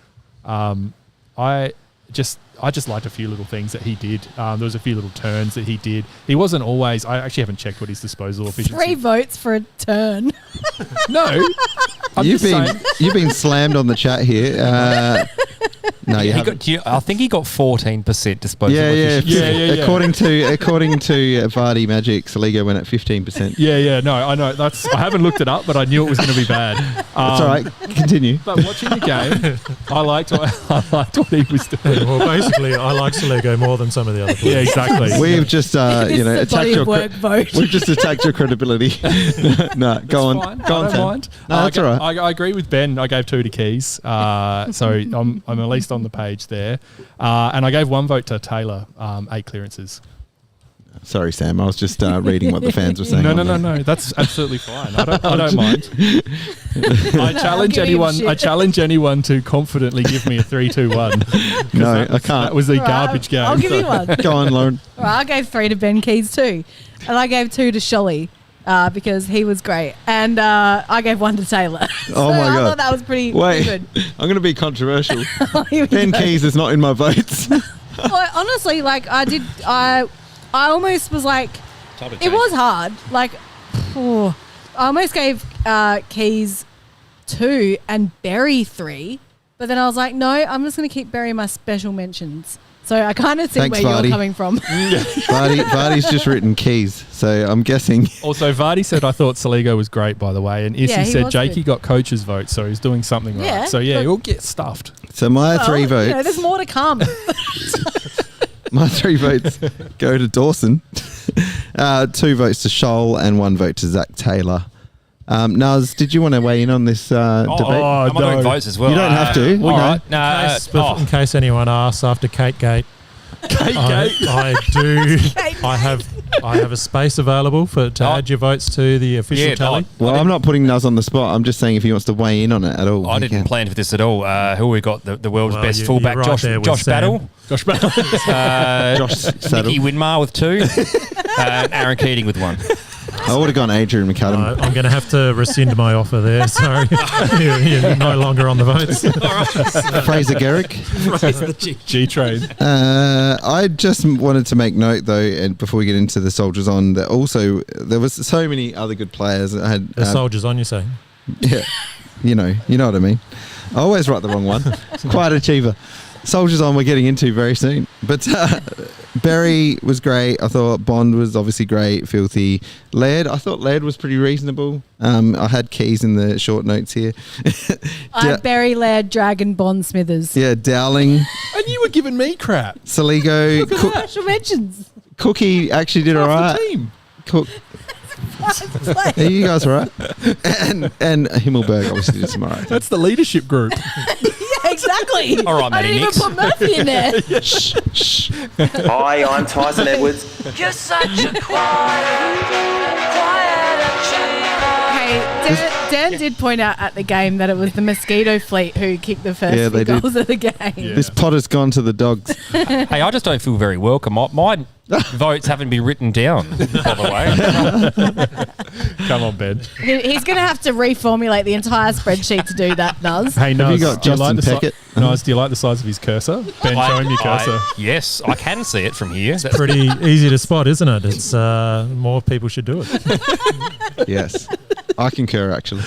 I just liked a few little things that he did. There was a few little turns that he did. He wasn't always. I actually haven't checked what his disposal efficiency. 3 votes for a turn. No, you've been slammed on the chat here. No, you haven't. I think he got 14% disposal efficiency. Yeah. According to Vardy Magic, Saligo went at 15%. Yeah. No, I know. I haven't looked it up, but I knew it was going to be bad. That's all right. Continue. But watching the game, I liked what he was doing. Well, basically, I like Saligo more than some of the other players. Yeah, exactly. We've just attacked your vote. We've just attacked your credibility. No, go on. Fine. Go on, I don't Sam. mind. No, that's all right. I agree with Ben. I gave 2 to Keys, so I'm at least on the page there. And I gave 1 vote to Taylor, 8 clearances. Sorry, Sam. I was just reading what the fans were saying. No. That's absolutely fine. I don't mind. I challenge anyone to confidently give me a 3-2-1. No, I can't. That was a garbage game. I'll give you one. Go on, Lauren. I gave 3 to Ben Keys too, and I gave 2 to Sholly. Because he was great. And I gave 1 to Taylor. Oh, my God. I thought that was pretty good. I'm going to be controversial. Here we Ben go. Keys is not in my votes. Well, honestly, I almost was like, it was hard. Like, I almost gave Keys 2 and Berry 3. But then I was like, no, I'm just going to keep Berry my special mentions. So I kind of see Thanks, where Vardy. you're coming from. Vardy's just written Keys, so I'm guessing. Also, Vardy said, I thought Saligo was great, by the way. And Issy Yeah, he said was Jakey good. got coach's vote, so he's doing something Yeah, right. So, but- he'll get stuffed. So my 3 votes. There's more to come. My 3 votes go to Dawson. 2 votes to Scholl and 1 vote to Zach Taylor. Nuzz, did you want to weigh in on this debate? I'm doing votes as well. You don't have to. All Okay. right. In case anyone asks, after Kate Gate, I have a space available to add your votes to the official tally. Well, I'm not putting Nuzz on the spot. I'm just saying if he wants to weigh in on it at all. I didn't plan for this at all. Who we got? The world's best you're fullback, right there with Josh Sam. Battle. Josh Battle. Josh Saddle. Nicky Winmar with 2. And Aaron Keating with 1. I would have gone Adrian McAdam. I'm going to have to rescind my offer there. Sorry. You're no longer on the votes. Fraser Garrick. G-Trade. I just wanted to make note, though, and before we get into the Soldiers On, that also there was so many other good players that had... The Soldiers On, you say? Yeah. You know what I mean. I always write the wrong one. Quite an achiever. Soldiers On we're getting into very soon. But Berry was great. I thought Bond was obviously great. Filthy. Laird, I thought Laird was pretty reasonable. I had Keys in the short notes here. I had Berry, Laird, Dragon, Bond, Smithers. Yeah, Dowling. And you were giving me crap. Saligo. Special mentions. Cookie actually did all right. The team. Cook. Like, Are you guys all right? And Himmelberg obviously did some all right. That's the leadership group. yeah, exactly. All right, I Matty didn't Nix. even put Murphy in there. Hi, I'm Tyson Edwards. You're such a quiet achiever. Hey, Dan did point out at the game that it was the Mosquito Fleet who kicked the first Yeah, few they did. goals of the game. Yeah. This pot has gone to the dogs. Hey, I just don't feel very welcome. My votes haven't been written down, by the way. Come on, Ben. He's going to have to reformulate the entire spreadsheet to do that, Nuzz. Hey, Have you Nuzz, got do you Justin like the Peckett? Nuzz, do you like the size of his cursor? Ben, show him your cursor. Yes, I can see it from here. Pretty easy to spot, isn't it? It's more people should do it. Yes. I concur, actually.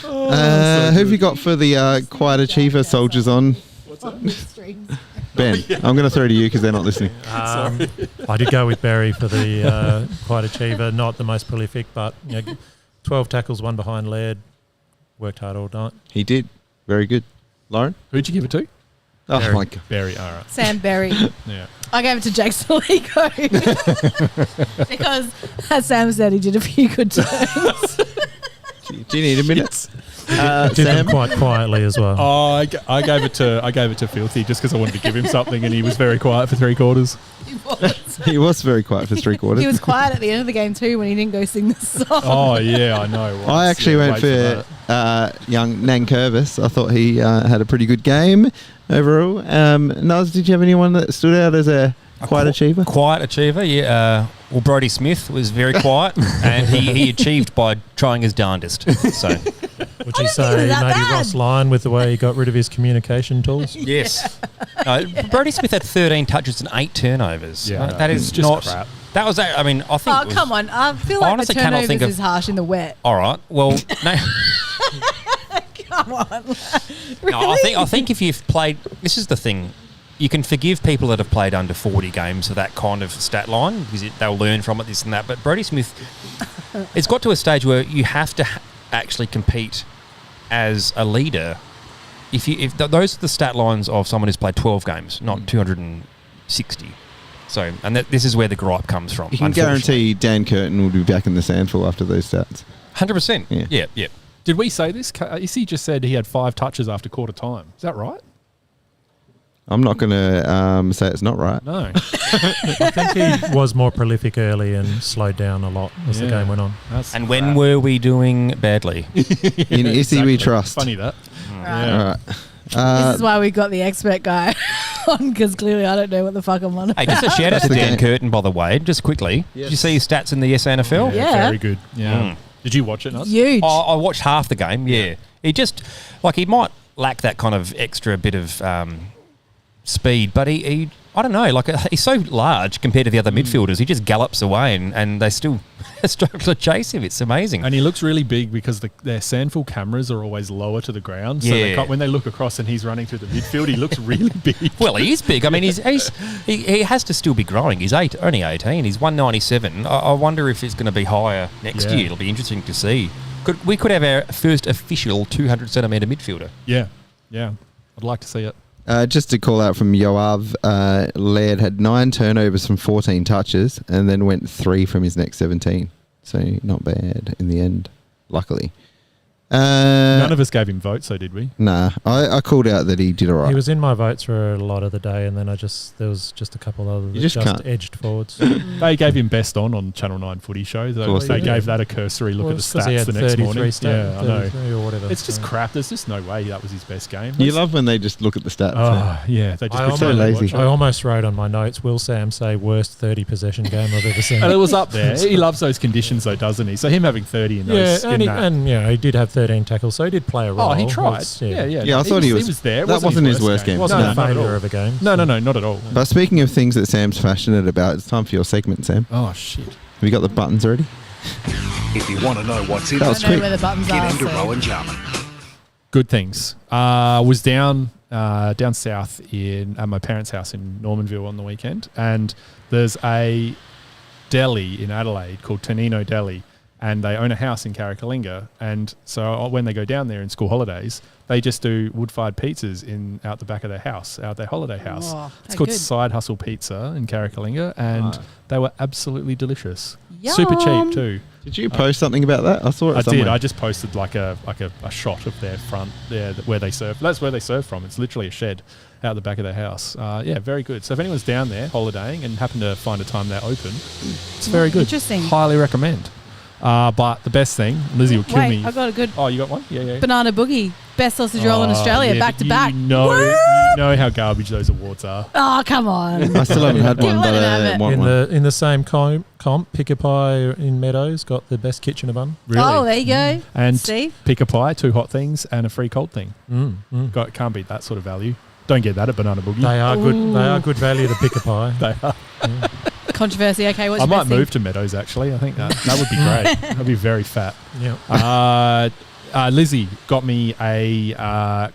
Who have you got for the Quiet Achiever Soldiers on? Ben, I'm going to throw to you because they're not listening. I did go with Barry for the Quiet Achiever. Not the most prolific, but 12 tackles, one behind Laird. Worked hard all night. He did. Very good. Lauren? Who'd you give it to? Oh, Barry. my God. Barry, all right. Sam Berry. Yeah. I gave it to Jake Saligo because, as Sam said, he did a few good turns. Do you need a minute? Did Sam? them quite quietly as well. Oh, I gave it to Filthy just because I wanted to give him something, and he was very quiet for 3 quarters. He was very quiet for 3 quarters. He was quiet at the end of the game too when he didn't go sing the song. Oh yeah, I know. I actually went for young Nankervis. I thought he had a pretty good game overall. Nuzz, did you have anyone that stood out as a quiet achiever? Quiet achiever, yeah. Well, Brodie Smith was very quiet, and he achieved by trying his darndest. So, Would you I don't think say it was that maybe bad. Ross Lyon with the way he got rid of his communication tools? yes. No, Brodie Smith had 13 touches and 8 turnovers. Yeah, That is it's just not crap. That was. I mean, I think. Oh, it was, come on. I feel I like honestly the cannot turnovers think of- is harsh in the wet. All right. Well, no. Come on. No, I think if you've played, this is the thing. You can forgive people that have played under 40 games for that kind of stat line because they'll learn from it, this and that. But Brodie Smith, it's got to a stage where you have to actually compete as a leader. Those are the stat lines of someone who's played 12 games, not 260. So, and this is where the gripe comes from. You can guarantee Dan Curtin will be back in the Sandful after those stats. 100%. Yeah. Did we say this? Issy just said he had 5 touches after quarter time. Is that right? I'm not going to say it's not right. No. I think he was more prolific early and slowed down a lot as the Yeah. game went on. That's And when were we doing badly? In Issy we trust. Funny that. Right. All right. This is why we got the expert guy on because clearly I don't know what the fuck I'm on. Hey, just a shout out That's to the Dan game. Curtin, by the way, just quickly. Did you see his stats in the SNFL? Yeah. Very good. Yeah. Mm. Did you watch it, Nuzz? Huge. I watched half the game, yeah. He just, he might lack that kind of extra bit of speed, but he I don't know, he's so large compared to the other midfielders. He just gallops away and they still struggle to chase him. It's amazing. And he looks really big because their Sandful cameras are always lower to the ground. So Yeah. when they look across and he's running through the midfield, he looks really big. Well, he is big. I mean, he has to still be growing. He's only 18. He's 197. I wonder if it's going to be higher next Yeah. year. It'll be interesting to see. We could have our first official 200-centimetre midfielder. Yeah. I'd like to see it. Just to call out from Yoav, Laird had 9 turnovers from 14 touches and then went 3 from his next 17. So not bad in the end, luckily. None of us gave him votes, so did we? Nah, I called out that he did all right. He was in my votes for a lot of the day, and then there was just a couple others that You just can't- edged forwards. They gave him best on Channel 9 footy show. course They they gave did. that a cursory look at the Well, 'cause he stats had the next 33 morning. stats, Yeah, I know. 33 or whatever. It's just so. crap. There's just no way that was his best game. You love when they just look at the stats. Oh, yeah. They just I pretend so they lazy. watch it. I almost wrote on my notes, will Sam say worst 30 possession game I've ever seen? And it was up there. He loves those conditions, though, doesn't he? So him having 30 in Yeah, those, and he did have 13 tackles, so he did play a role. oh, he tried. It's- Yeah, I thought he was there. It that wasn't his worst game. It wasn't No, a not at failure all. of a game. No, not at all. But speaking of things that Sam's passionate about, it's time for your segment, Sam. Oh, shit. Have you got the buttons ready? If you want to know what's in That I was don't know quick. where the buttons get are. into so- Rowan Jarman. Good things. Was down south at my parents' house in Normanville on the weekend, and there's a deli in Adelaide called Tonino Deli, and they own a house in Carricalinga, and so when they go down there in school holidays, they just do wood-fired pizzas out the back of their house, out their holiday house. Oh, It's how called good. Side Hustle Pizza in Carricalinga, and they were absolutely delicious. Super cheap too. Did you post something about that? I saw it I somewhere. did. I just posted like a shot of their front there where they serve. That's where they serve from. It's literally a shed out the back of their house. Yeah, very good. So if anyone's down there holidaying and happen to find a time they're open, it's very good. Interesting. Highly recommend. But the best thing, Lizzie will kill Wait, me. I got a good Oh, you got one? Yeah. banana boogie. Best sausage roll in Australia, yeah, back but to back. You know how garbage those awards are. Oh, come on. I still haven't had one, Let but him have I it. want In one. the same comp, Pick a Pie in Meadows got the best kitchen and bun. Really? Oh, there you go. And Steve? Pick a Pie, 2 hot things and a free cold thing. Mm. Can't beat that sort of value. Don't get that at Banana Boogie. They are good. They are good value to Pick a Pie. They are. Controversy. Okay, what's I your might best thing? move to Meadows, actually. I think that would be great. That'd be very fat. Yeah. Lizzie got me a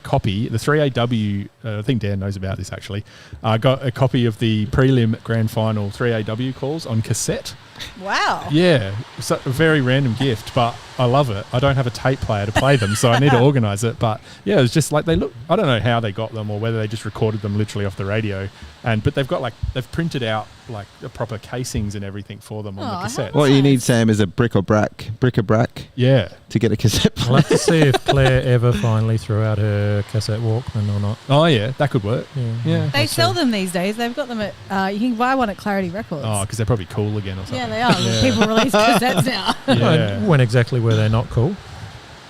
copy, the 3AW, I think Dan knows about this actually, got a copy of the prelim grand final 3AW calls on cassette. Wow. Yeah, it's a very random gift, but I love it. I don't have a tape player to play them, so I need to organise it. But yeah, it's just like they look, I don't know how they got them or whether they just recorded them literally off the radio. But they've printed out like the proper casings and everything for them on the cassette. What you need, Sam, is a bric-a-brac. Yeah. To get a cassette I'll player. have to see if Claire ever finally threw out her cassette Walkman or not. Oh yeah, that could work. Yeah. They sell them these days. They've got them at, you can buy one at Clarity Records. Oh, because they're probably cool again or something. Yeah, they are. People release cassettes now. Yeah. When exactly were they not cool?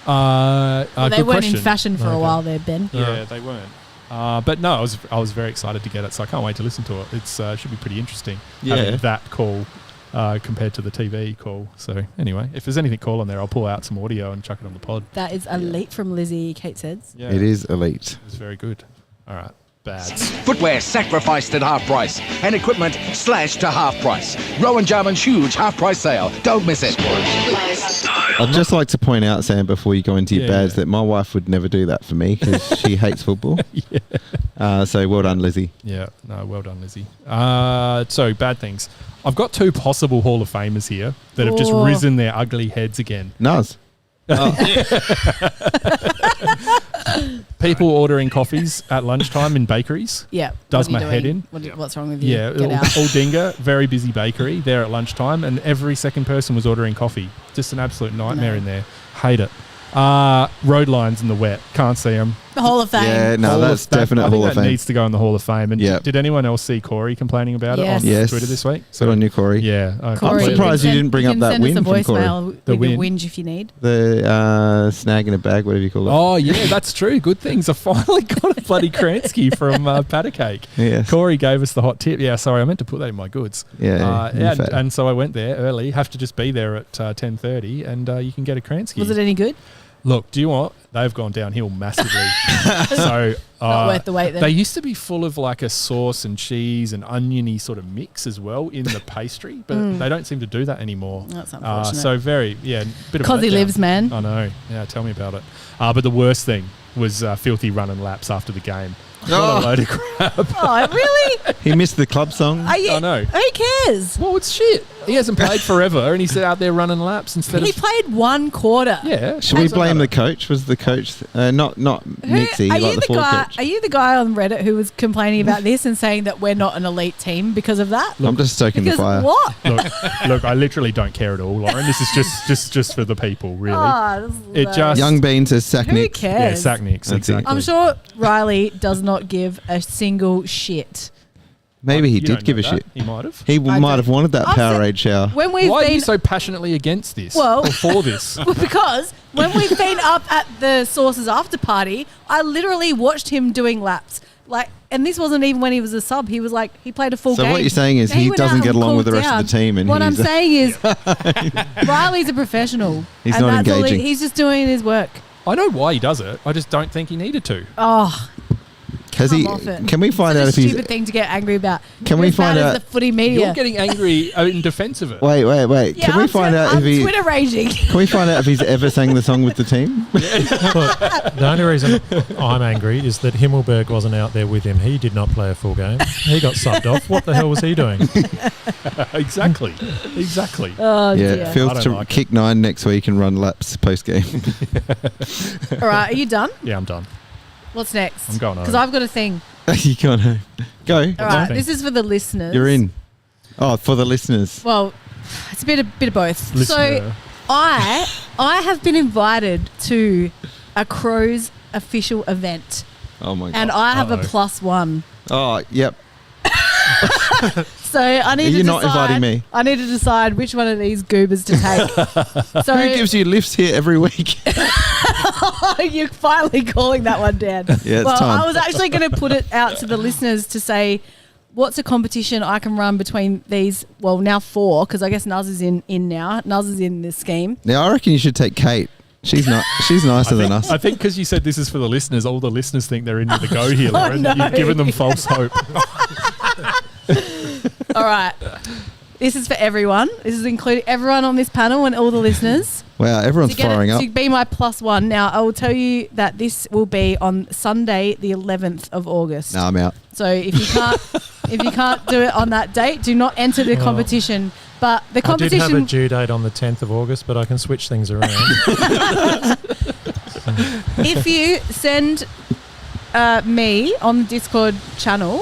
Well, they good weren't question. in fashion for a Okay. while there, Ben. Yeah, they weren't. But no, I was very excited to get it, so I can't wait to listen to it. It's should be pretty interesting. Yeah. Having that call compared to the TV call. So anyway, if there's anything cool on there, I'll pull out some audio and chuck it on the pod. That is elite from Lizzie, Kate says. Yeah, It is elite. It was very good. All right, bads. Footwear sacrificed at half price and equipment slashed to half price. Rowan Jarman's huge half price sale. Don't miss it. I'd just like to point out, Sam, before you go into your bads, that my wife would never do that for me because she hates football. So well done, Lizzie. Yeah, no, well done, Lizzie. So bad things. I've got 2 possible Hall of Famers here that have just risen their ugly heads again. Nuzz. People ordering coffees at lunchtime in bakeries. Yeah. Does what are my you head doing? in. What's wrong with you? Yeah, Get out. Aldinga, very busy bakery there at lunchtime, and every second person was ordering coffee. Just an absolute nightmare in there. Hate it. Road lines in the wet. Can't see them. The Hall of Fame. Yeah, no, Hall that's of- that- definite I think Hall of that Fame. needs to go in the Hall of Fame. And Yep. did anyone else see Corey complaining about Yes. it on Yes. Twitter this week? Good on you, Corey. Yeah. Corey, I'm surprised you didn't bring up that win send from us a Corey. voicemail The with your win. whinge if you need. The snag in a bag, whatever you call it. Oh, yeah, that's true. Good things. I finally got a bloody Kransky from Patter Cake. Yes. Corey gave us the hot tip. Yeah, sorry, I meant to put that in my goods. Yeah, you're fat. and so I went there early. Have to just be there at 10:30, and you can get a Kransky. Was it any good? Look, do you want? They've gone downhill massively. So Not worth the wait then. they used to be full of like a sauce and cheese and oniony sort of mix as well in the pastry, but they don't seem to do that anymore. That's unfortunate. So very, bit of a Because he letdown. lives, man. I know. Yeah, tell me about it. But the worst thing was Filthy running laps after the game. What a load of crap. Oh, really? He missed the club song. I know. Who cares? Well, it's shit. He hasn't played forever, and he's out there running laps instead He of. played 1 quarter. Yeah. Should we blame the coach? Was the coach not Nixie, Are like you the the forward guy? coach? Are you the guy on Reddit who was complaining about this and saying that we're not an elite team because of that? I'm just stoking the Because fire. what? Look, I literally don't care at all, Lauren. This is just for the people, really. Oh, this is It low. just- Young Bean says sack Who Nick. Yeah, cares? sack Nicks, That's it. exactly. I'm sure Riley does not give a single shit. Maybe he You did don't give a know that. shit. He might have. He I might don't- have wanted that I've said- Powerade shower. When we've Why are been you so passionately against this? Well- or for this? Well, because when we've been up at the Sources after party, I literally watched him doing laps. And this wasn't even when he was a sub. He was like, he played a full So game. what you're saying is Yeah, he went doesn't out get and along with the cooled rest of the down. team, and what I'm he's saying is, Riley's a professional. He's and not that's all engaging. he's just doing his work. I know why he does it. I just don't think he needed to. Oh, has he? come off it. Can we find Such out a if he's? stupid thing to get angry about. Can You're we as bad find as out- the footy media? You're getting angry in defence of it. Wait. Yeah, Can we find out I'm if he? Twitter raging. Can we find out if he's ever sang the song with the team? The only reason I'm angry is that Himmelberg wasn't out there with him. He did not play a full game. He got subbed off. What the hell was he doing? Exactly. Oh, Yeah, dear. I Filth don't to like it. kick 9 next week and run laps post game. All right, are you done? Yeah, I'm done. What's next? I'm going home. Because I've got a thing. You can't go. All right, thing? this is for the listeners. You're in. Oh, for the listeners. Well, It's a bit of both. Listener. So I have been invited to a Crows official event, Oh my god. and I have a Uh-oh. +1. Oh, yep. So I need to You're decide. not inviting me. I need to decide which one of these goobers to take. So Who gives you lifts here every week? you're finally calling that one down. Yeah, it's well, time. I was actually going to put it out to the listeners to say, what's a competition I can run between these? Well, now 4, because I guess Nuzz is in now. Nuzz is in this scheme. Now, I reckon you should take Kate. She's not. She's nicer than us. I think because you said this is for the listeners, all the listeners think they're in with the go here, Lauren. no. You've given them false hope. All right. This is for everyone. This is including everyone on this panel and all the listeners. Wow, everyone's firing up. To be my +1. Now, I will tell you that this will be on Sunday, the 11th of August. No, I'm out. So if you can't do it on that date, do not enter the competition. But the I did competition. have a due date on the 10th of August, but I can switch things around. If you send me on the Discord channel,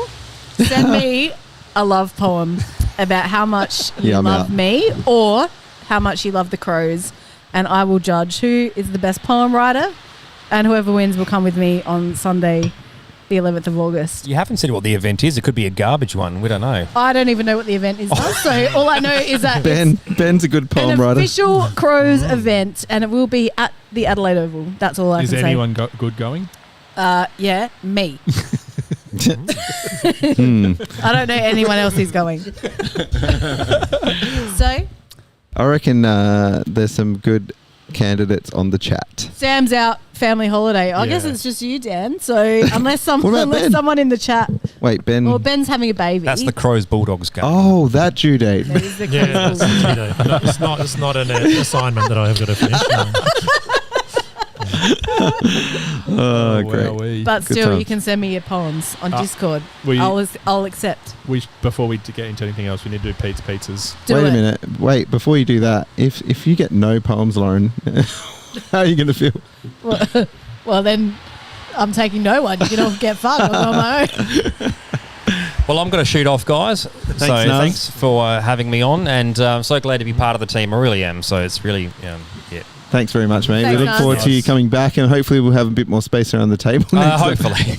send me a love poem about how much you Yeah, I'm love out. me or how much you love the Crows, and I will judge who is the best poem writer, and whoever wins will come with me on Sunday, the 11th of August. You haven't said what the event is. It could be a garbage one. We don't know. I don't even know what the event is, so all I know is that Ben's a good it's poem an writer. official Crows event, and it will be at the Adelaide Oval. That's all I Is can say. anyone good going? Yeah, me. Hmm. I don't know anyone else who's going. So, I reckon there's some good candidates on the chat. Sam's out family holiday. I guess Yeah. it's just you, Dan. So unless What about Ben? someone in the chat, Wait, Ben. or Ben's having a baby. That's the Crows Bulldogs game. Oh, that due date. That is the Yeah, Crows that's Bulldogs. the due date. No, it's not an assignment that I have got to finish. Oh, great. wowee. But Good still, times. you can send me your poems on Discord. we- I'll accept. Before we get into anything else, we need to do Pete's Pizzas. Do Wait it. a minute. Wait, before you do that, if you get no poems, Lauren, how are you going to feel? Well, then I'm taking no one. You can all get fucked. I'm on my own. Well, I'm going to shoot off, guys. Nuzz. Thanks for having me on, and I'm so glad to be part of the team. I really am. So it's really, yeah. Thanks very much, mate. Thanks, we look Nuzz. forward to you coming back, and hopefully we'll have a bit more space around the table. next time. Hopefully.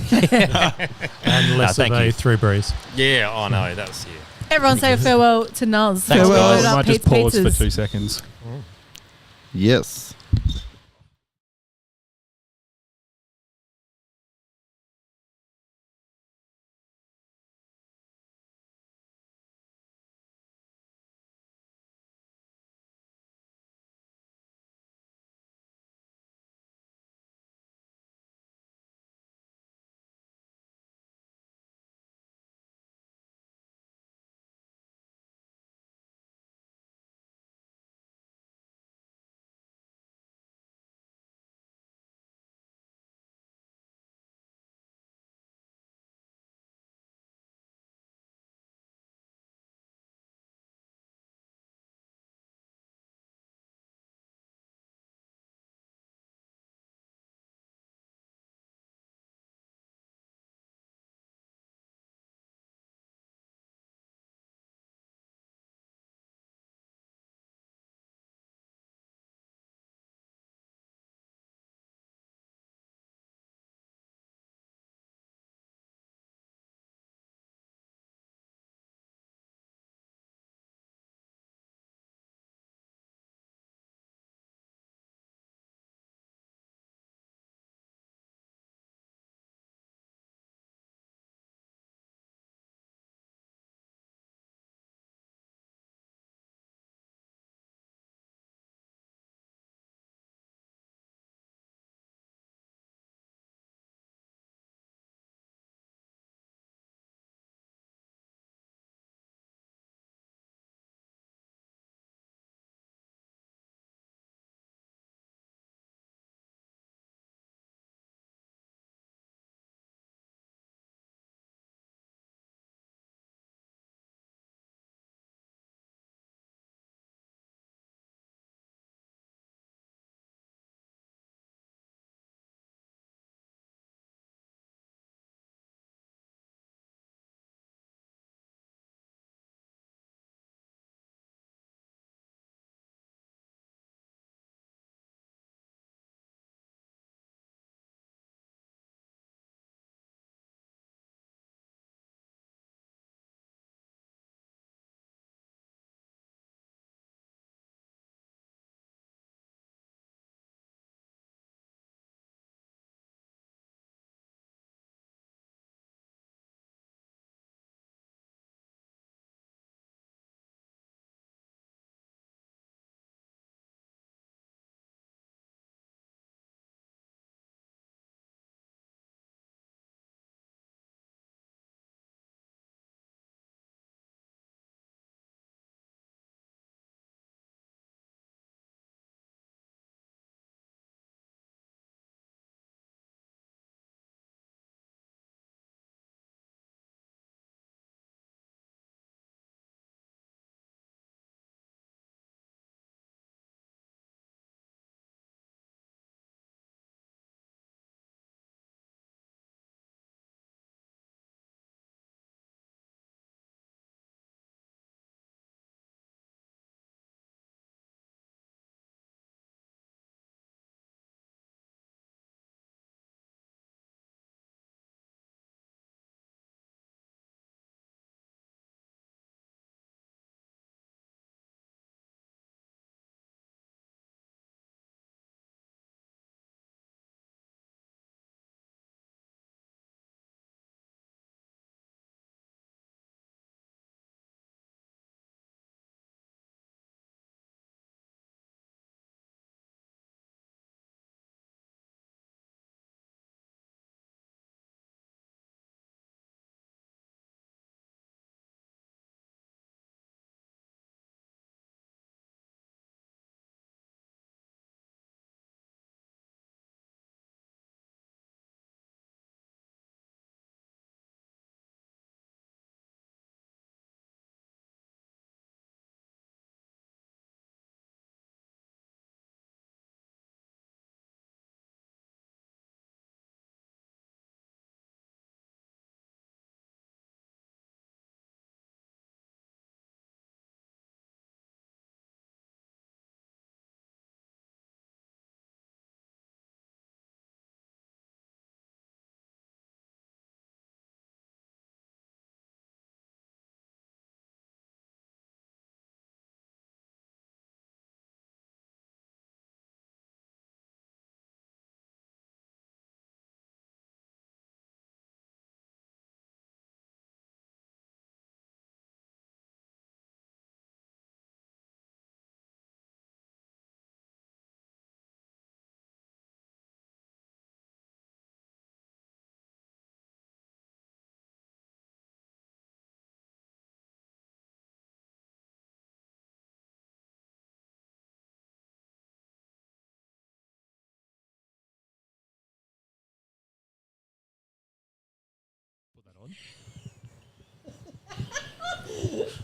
And less thank of a you. through breeze. Yeah, I know. That's yeah. Everyone say farewell to Nuzz. Thanks, We'll guys. load up Might just Pete's pause for pizzas. 2 seconds. Yes.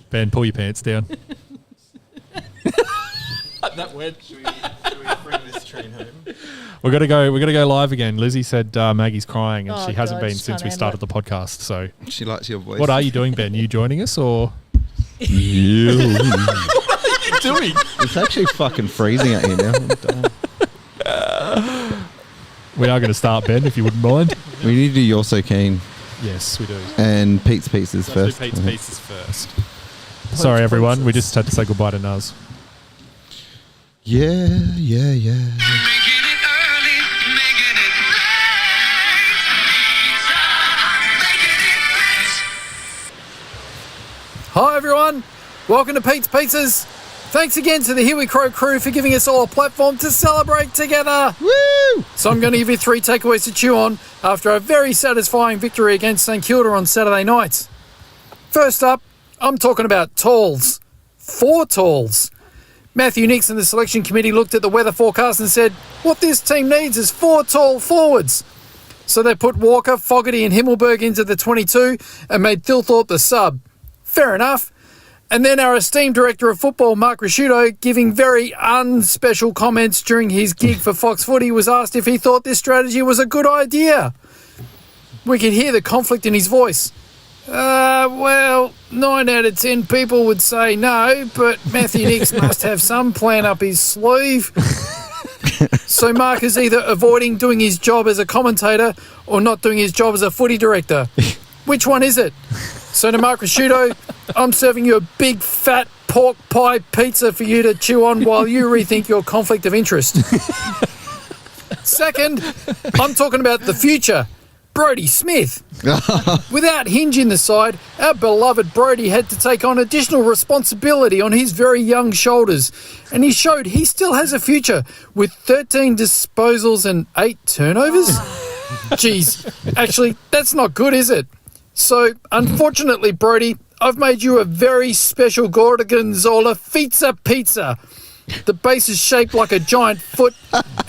Ben, pull your pants down. That went. Should we bring this train home? We're gonna go live again. Lizzie said Maggie's crying, and Oh, she hasn't God, been she since can't we started handle the podcast. So, She likes your voice. what are you doing, Ben? Are you joining us or? you? Doing? It's actually fucking freezing out here now. I'm dying. We are going to start, Ben, if you wouldn't mind. We need to do You're So Keen Yes, we do. and Pete's Pieces Let's first. do Pete's Pieces first. Sorry, everyone. We just had to say goodbye to Nuzz. Yeah, yeah, yeah. Hi everyone, welcome to Pete's Pizzas. Thanks again to the Here We Crow crew for giving us all a platform to celebrate together. Woo! So I'm going to give you 3 takeaways to chew on after a very satisfying victory against St Kilda on Saturday night. First up, I'm talking about talls. 4 talls. Matthew Nix and the selection committee looked at the weather forecast and said, what this team needs is 4 tall forwards. So they put Walker, Fogarty and Himmelberg into the 22 and made Thilthorpe the sub. Fair enough. And then our esteemed director of football, Mark Rasciuto, giving very unspecial comments during his gig for Fox Footy, was asked if he thought this strategy was a good idea. We could hear the conflict in his voice. Well, 9 out of 10 people would say no, but Matthew Nix must have some plan up his sleeve. So Mark is either avoiding doing his job as a commentator or not doing his job as a footy director. Which one is it? So to Mark Rasciuto, I'm serving you a big fat pork pie pizza for you to chew on while you rethink your conflict of interest. Second, I'm talking about the future. Brodie Smith. Without Hinge in the side, our beloved Brodie had to take on additional responsibility on his very young shoulders, and he showed he still has a future with 13 disposals and 8 turnovers. Jeez, actually, that's not good, is it? So, unfortunately, Brodie, I've made you a very special Gorgonzola pizza. The base is shaped like a giant foot,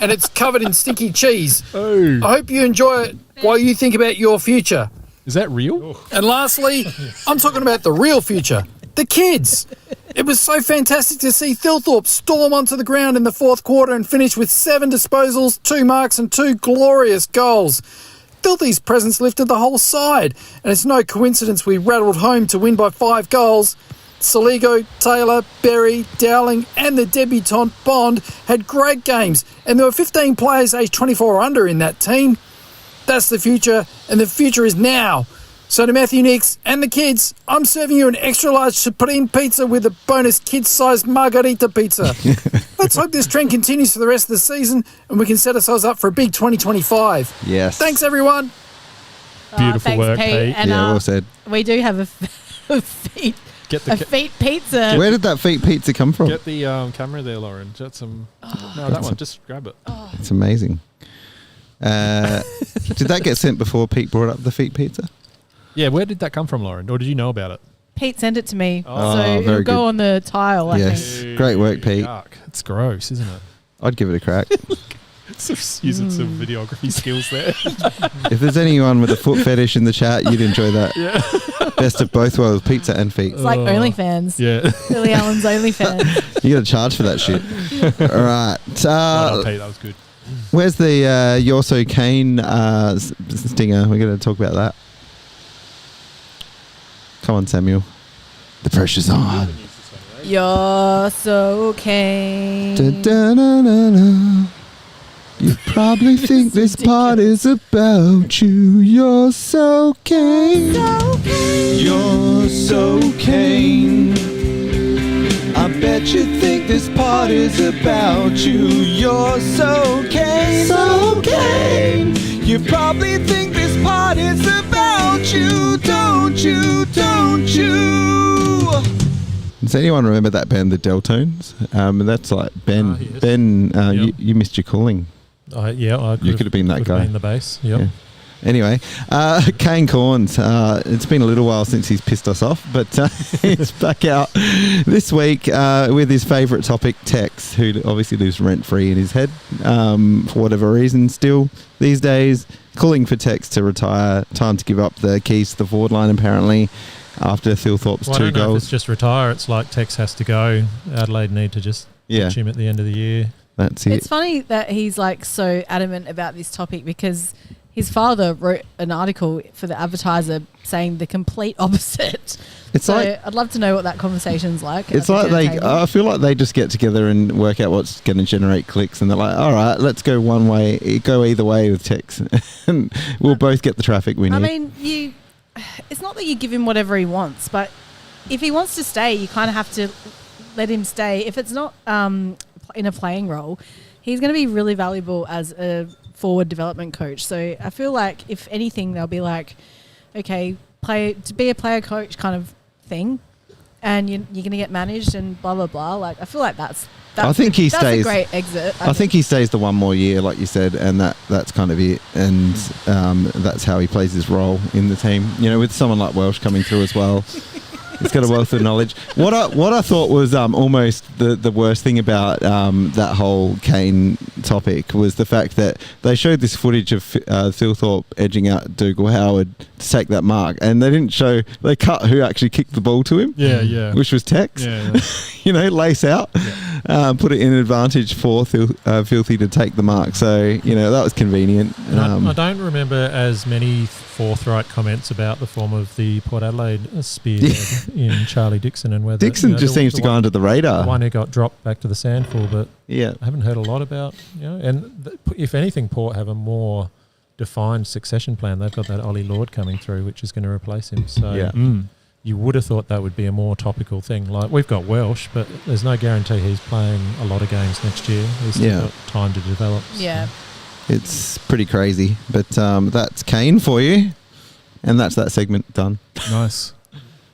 and it's covered in stinky cheese. Oh. I hope you enjoy it while you think about your future. Is that real? And lastly, I'm talking about the real future, the kids. It was so fantastic to see Thilthorpe storm onto the ground in the 4th quarter and finish with 7 disposals, 2 marks and 2 glorious goals. Filthy's presence lifted the whole side, and it's no coincidence we rattled home to win by 5 goals. Saligo, Taylor, Berry, Dowling and the debutant Bond had great games, and there were 15 players aged 24 or under in that team. That's the future, and the future is now. So to Matthew Nix and the kids, I'm serving you an extra large supreme pizza with a bonus kid-sized margarita pizza. Let's hope this trend continues for the rest of the season and we can set ourselves up for a big 2025. Yes. Thanks, everyone. Beautiful thanks, work, Pete. Pete. And, Yeah, well said. We do have a feet pizza. Where did that feet pizza come from? Get the camera there, Lauren. Get some. No, that one. Just grab it. It's amazing. Did that get sent before Pete brought up the feet pizza? Yeah, where did that come from, Lauren? Or did you know about it? Pete sent it to me, Oh, so it'll very go good. on the tile, I think. Yes. Great work, Pete. Yuck. It's gross, isn't it? I'd give it a crack. Just using some videography skills there. If there's anyone with a foot fetish in the chat, you'd enjoy that. Yeah. Best of both worlds, pizza and feet. It's like OnlyFans. Yeah. Billy Allen's OnlyFans. You got to charge for that shit. All right. Well done, Pete. That was good. Where's the You're So Kane stinger? We're going to talk about that. Come on, Samuel. The pressure's on. You're so okay. Da-da-na-na-na. You probably think this part is about you. You're so Kane. You're so Kane. I bet you think this part is about you. You're so Kane. So Kane. You probably think this part is about you. Don't you? Don't you? Does anyone remember that band, the Deltones? That's like Ben. Yes. Ben, Yep. you missed your calling. I You could have been that guy. Been the bass. Yep. Yeah. Anyway, Kane Corns. It's been a little while since he's pissed us off, but he's back out this week with his favourite topic, Tex, who obviously lives rent-free in his head for whatever reason still these days. calling for Tex to retire. Time to give up the keys to the forward line, apparently, after Thilthorpe's Well, I 2 don't know if goals. it's just retire. It's like Tex has to go. Adelaide need to just ditch him at the end of the year. That's it. It's funny that he's like so adamant about this topic because his father wrote an article for the Advertiser saying the complete opposite. It's so like- I'd love to know what that conversation's like. It's like I feel like they just get together and work out what's going to generate clicks, and they're like, all right, let's go one way, go either way with Tex, and we'll both get the traffic we need. I mean, it's not that you give him whatever he wants, but if he wants to stay, you kind of have to let him stay. If it's not in a playing role, he's going to be really valuable as a forward development coach. So I feel like if anything, they'll be like, okay, to be a player coach kind of thing, and you're going to get managed and blah blah blah. Like I feel like that's I think he that's stays. a great exit. I think he stays the one more year, like you said, and that's kind of it. And that's how he plays his role in the team. You know, with someone like Welsh coming through as well. He's got a wealth of knowledge. What I thought was almost the worst thing about that whole Kane topic was the fact that they showed this footage of Thilthorpe edging out Dougal Howard to take that mark, and they didn't show. They cut who actually kicked the ball to him. Yeah. Which was Tex. Yeah. You know, lace out, put it in advantage for Filthy to take the mark. So you know that was convenient. I don't remember as many forthright comments about the form of the Port Adelaide spear in Charlie Dixon and whether Dixon just seems to go under the radar. The one who got dropped back to the sandful, but yeah, I haven't heard a lot about. And if anything, Port have a more defined succession plan. They've got that Ollie Lord coming through, which is going to replace him. So you would have thought that would be a more topical thing. Like we've got Welsh, but there's no guarantee he's playing a lot of games next year. He's still got time to develop. Yeah. So. It's pretty crazy, but that's Kane for you, and that's that segment done. Nice.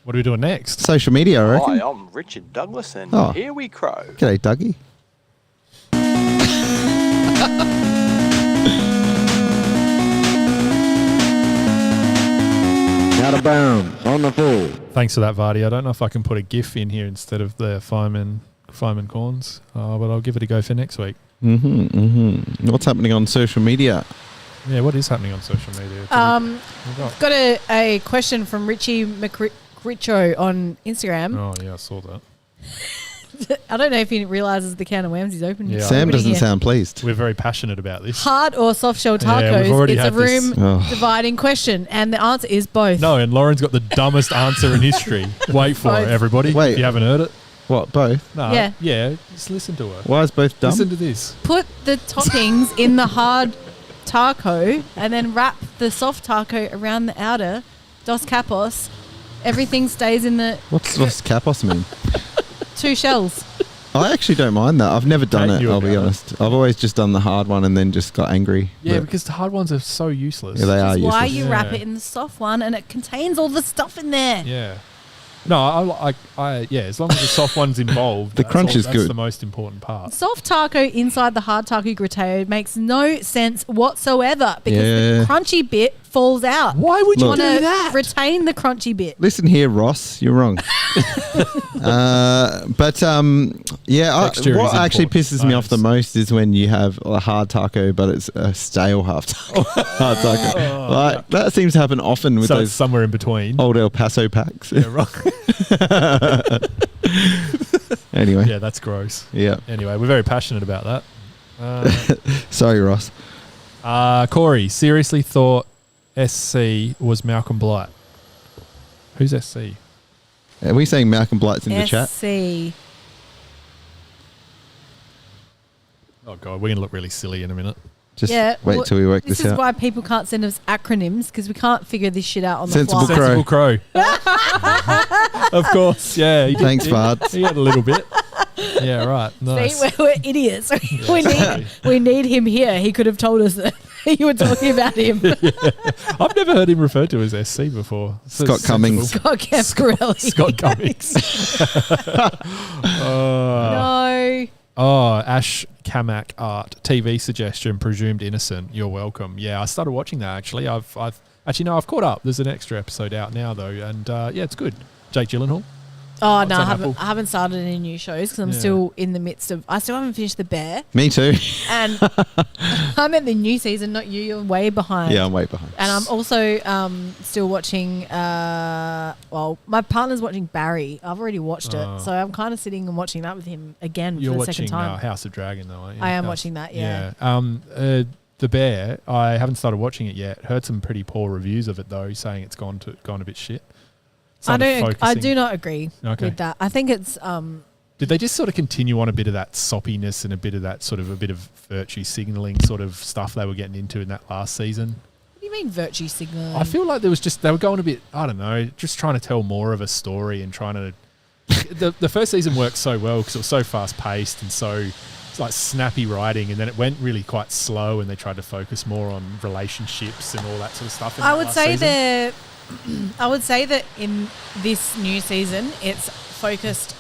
What are we doing next? Social media, I reckon. Hi, I'm Richard Douglas, and here we crow. G'day, Dougie. Out of bounds, on the full. Thanks for that, Vardy. I don't know if I can put a GIF in here instead of the fireman corns, but I'll give it a go for next week. What's happening on social media? Yeah, what is happening on social media? Got a question from Richie McRicho on Instagram. Oh, yeah, I saw that. I don't know if he realises the can of worms he's opened. Yeah, Sam doesn't sound pleased. We're very passionate about this. Hard or soft shell Yeah, tacos? we've already It's a had this. room dividing question, and the answer is both. No, and Lauren's got the dumbest answer in history. Wait for it, everybody. Wait. If you haven't heard it. What, both? No. Yeah. Yeah, just listen to her. Why is both dumb? Listen to this. Put the toppings in the hard taco, and then wrap the soft taco around the outer. Dos capos. Everything stays in the What's capos mean? 2 shells. I actually don't mind that. I've never done Kate it, knew I'll be about honest. I've always just done the hard one and then just got angry. Yeah, But because the hard ones are so useless. yeah, they are That's useless. why you wrap it in the soft one, and it contains all the stuff in there. Yeah. No, I yeah, as long as the soft one's involved. The crunch is that's good. the most important part. Soft taco inside the hard taco gratin makes no sense whatsoever because the crunchy bit falls out. Why would you Look. do wanna that? retain the crunchy bit. Listen here, Ross, you're wrong. Yeah, Texture what is actually important. pisses me off the most is when you have a hard taco, but it's a stale hard taco. Like that seems to happen often with So those it's somewhere in between. old El Paso packs. Yeah, right. Anyway, Yeah, that's gross. yeah. Anyway, we're very passionate about that. Sorry, Ross. Corey, seriously thought SC was Malcolm Blight. Who's SC? Are we saying Malcolm Blight's in the chat? SC. Oh, God, we're going to look really silly in a minute. Just Yeah, wait well, till we work This this is out. why people can't send us acronyms because we can't figure this shit out on the Sensible fly. Crow. Sensible Crow. Of course, yeah. He did, Thanks, Bard. He had a little bit. Yeah, right. Nice. See, we're idiots. we need him here. He could have told us that you were talking about him. I've never heard him referred to as SC before. So Scott sensible. Cummings. Scott Gasparelli. Scott Cummings. No. Oh, Ash Kamak Art TV suggestion. Presumed innocent. You're welcome. Yeah, I started watching that actually. I've caught up. There's an extra episode out now though, and yeah, it's good. Jake Gyllenhaal. Oh, no, Apple? I haven't started any new shows because I'm still in the midst of... I still haven't finished The Bear. Me too. And I'm at the new season, not you. You're way behind. Yeah, I'm way behind. And I'm also still watching... my partner's watching Barry. I've already watched it. So I'm kind of sitting and watching that with him again for the second time. You're watching House of Dragon, though, aren't you? I am watching that, yeah. The Bear, I haven't started watching it yet. Heard some pretty poor reviews of it, though, saying it's gone a bit shit. I do not agree with that. I think it's... Did they just sort of continue on a bit of that soppiness and a bit of that sort of a bit of virtue signalling sort of stuff they were getting into in that last season? What do you mean virtue signalling? I feel like they were going a bit, I don't know, just trying to tell more of a story and trying to... the first season worked so well because it was so fast-paced and so... It's like snappy writing, and then it went really quite slow, and they tried to focus more on relationships and all that sort of stuff. I would say that in this new season, it's focused.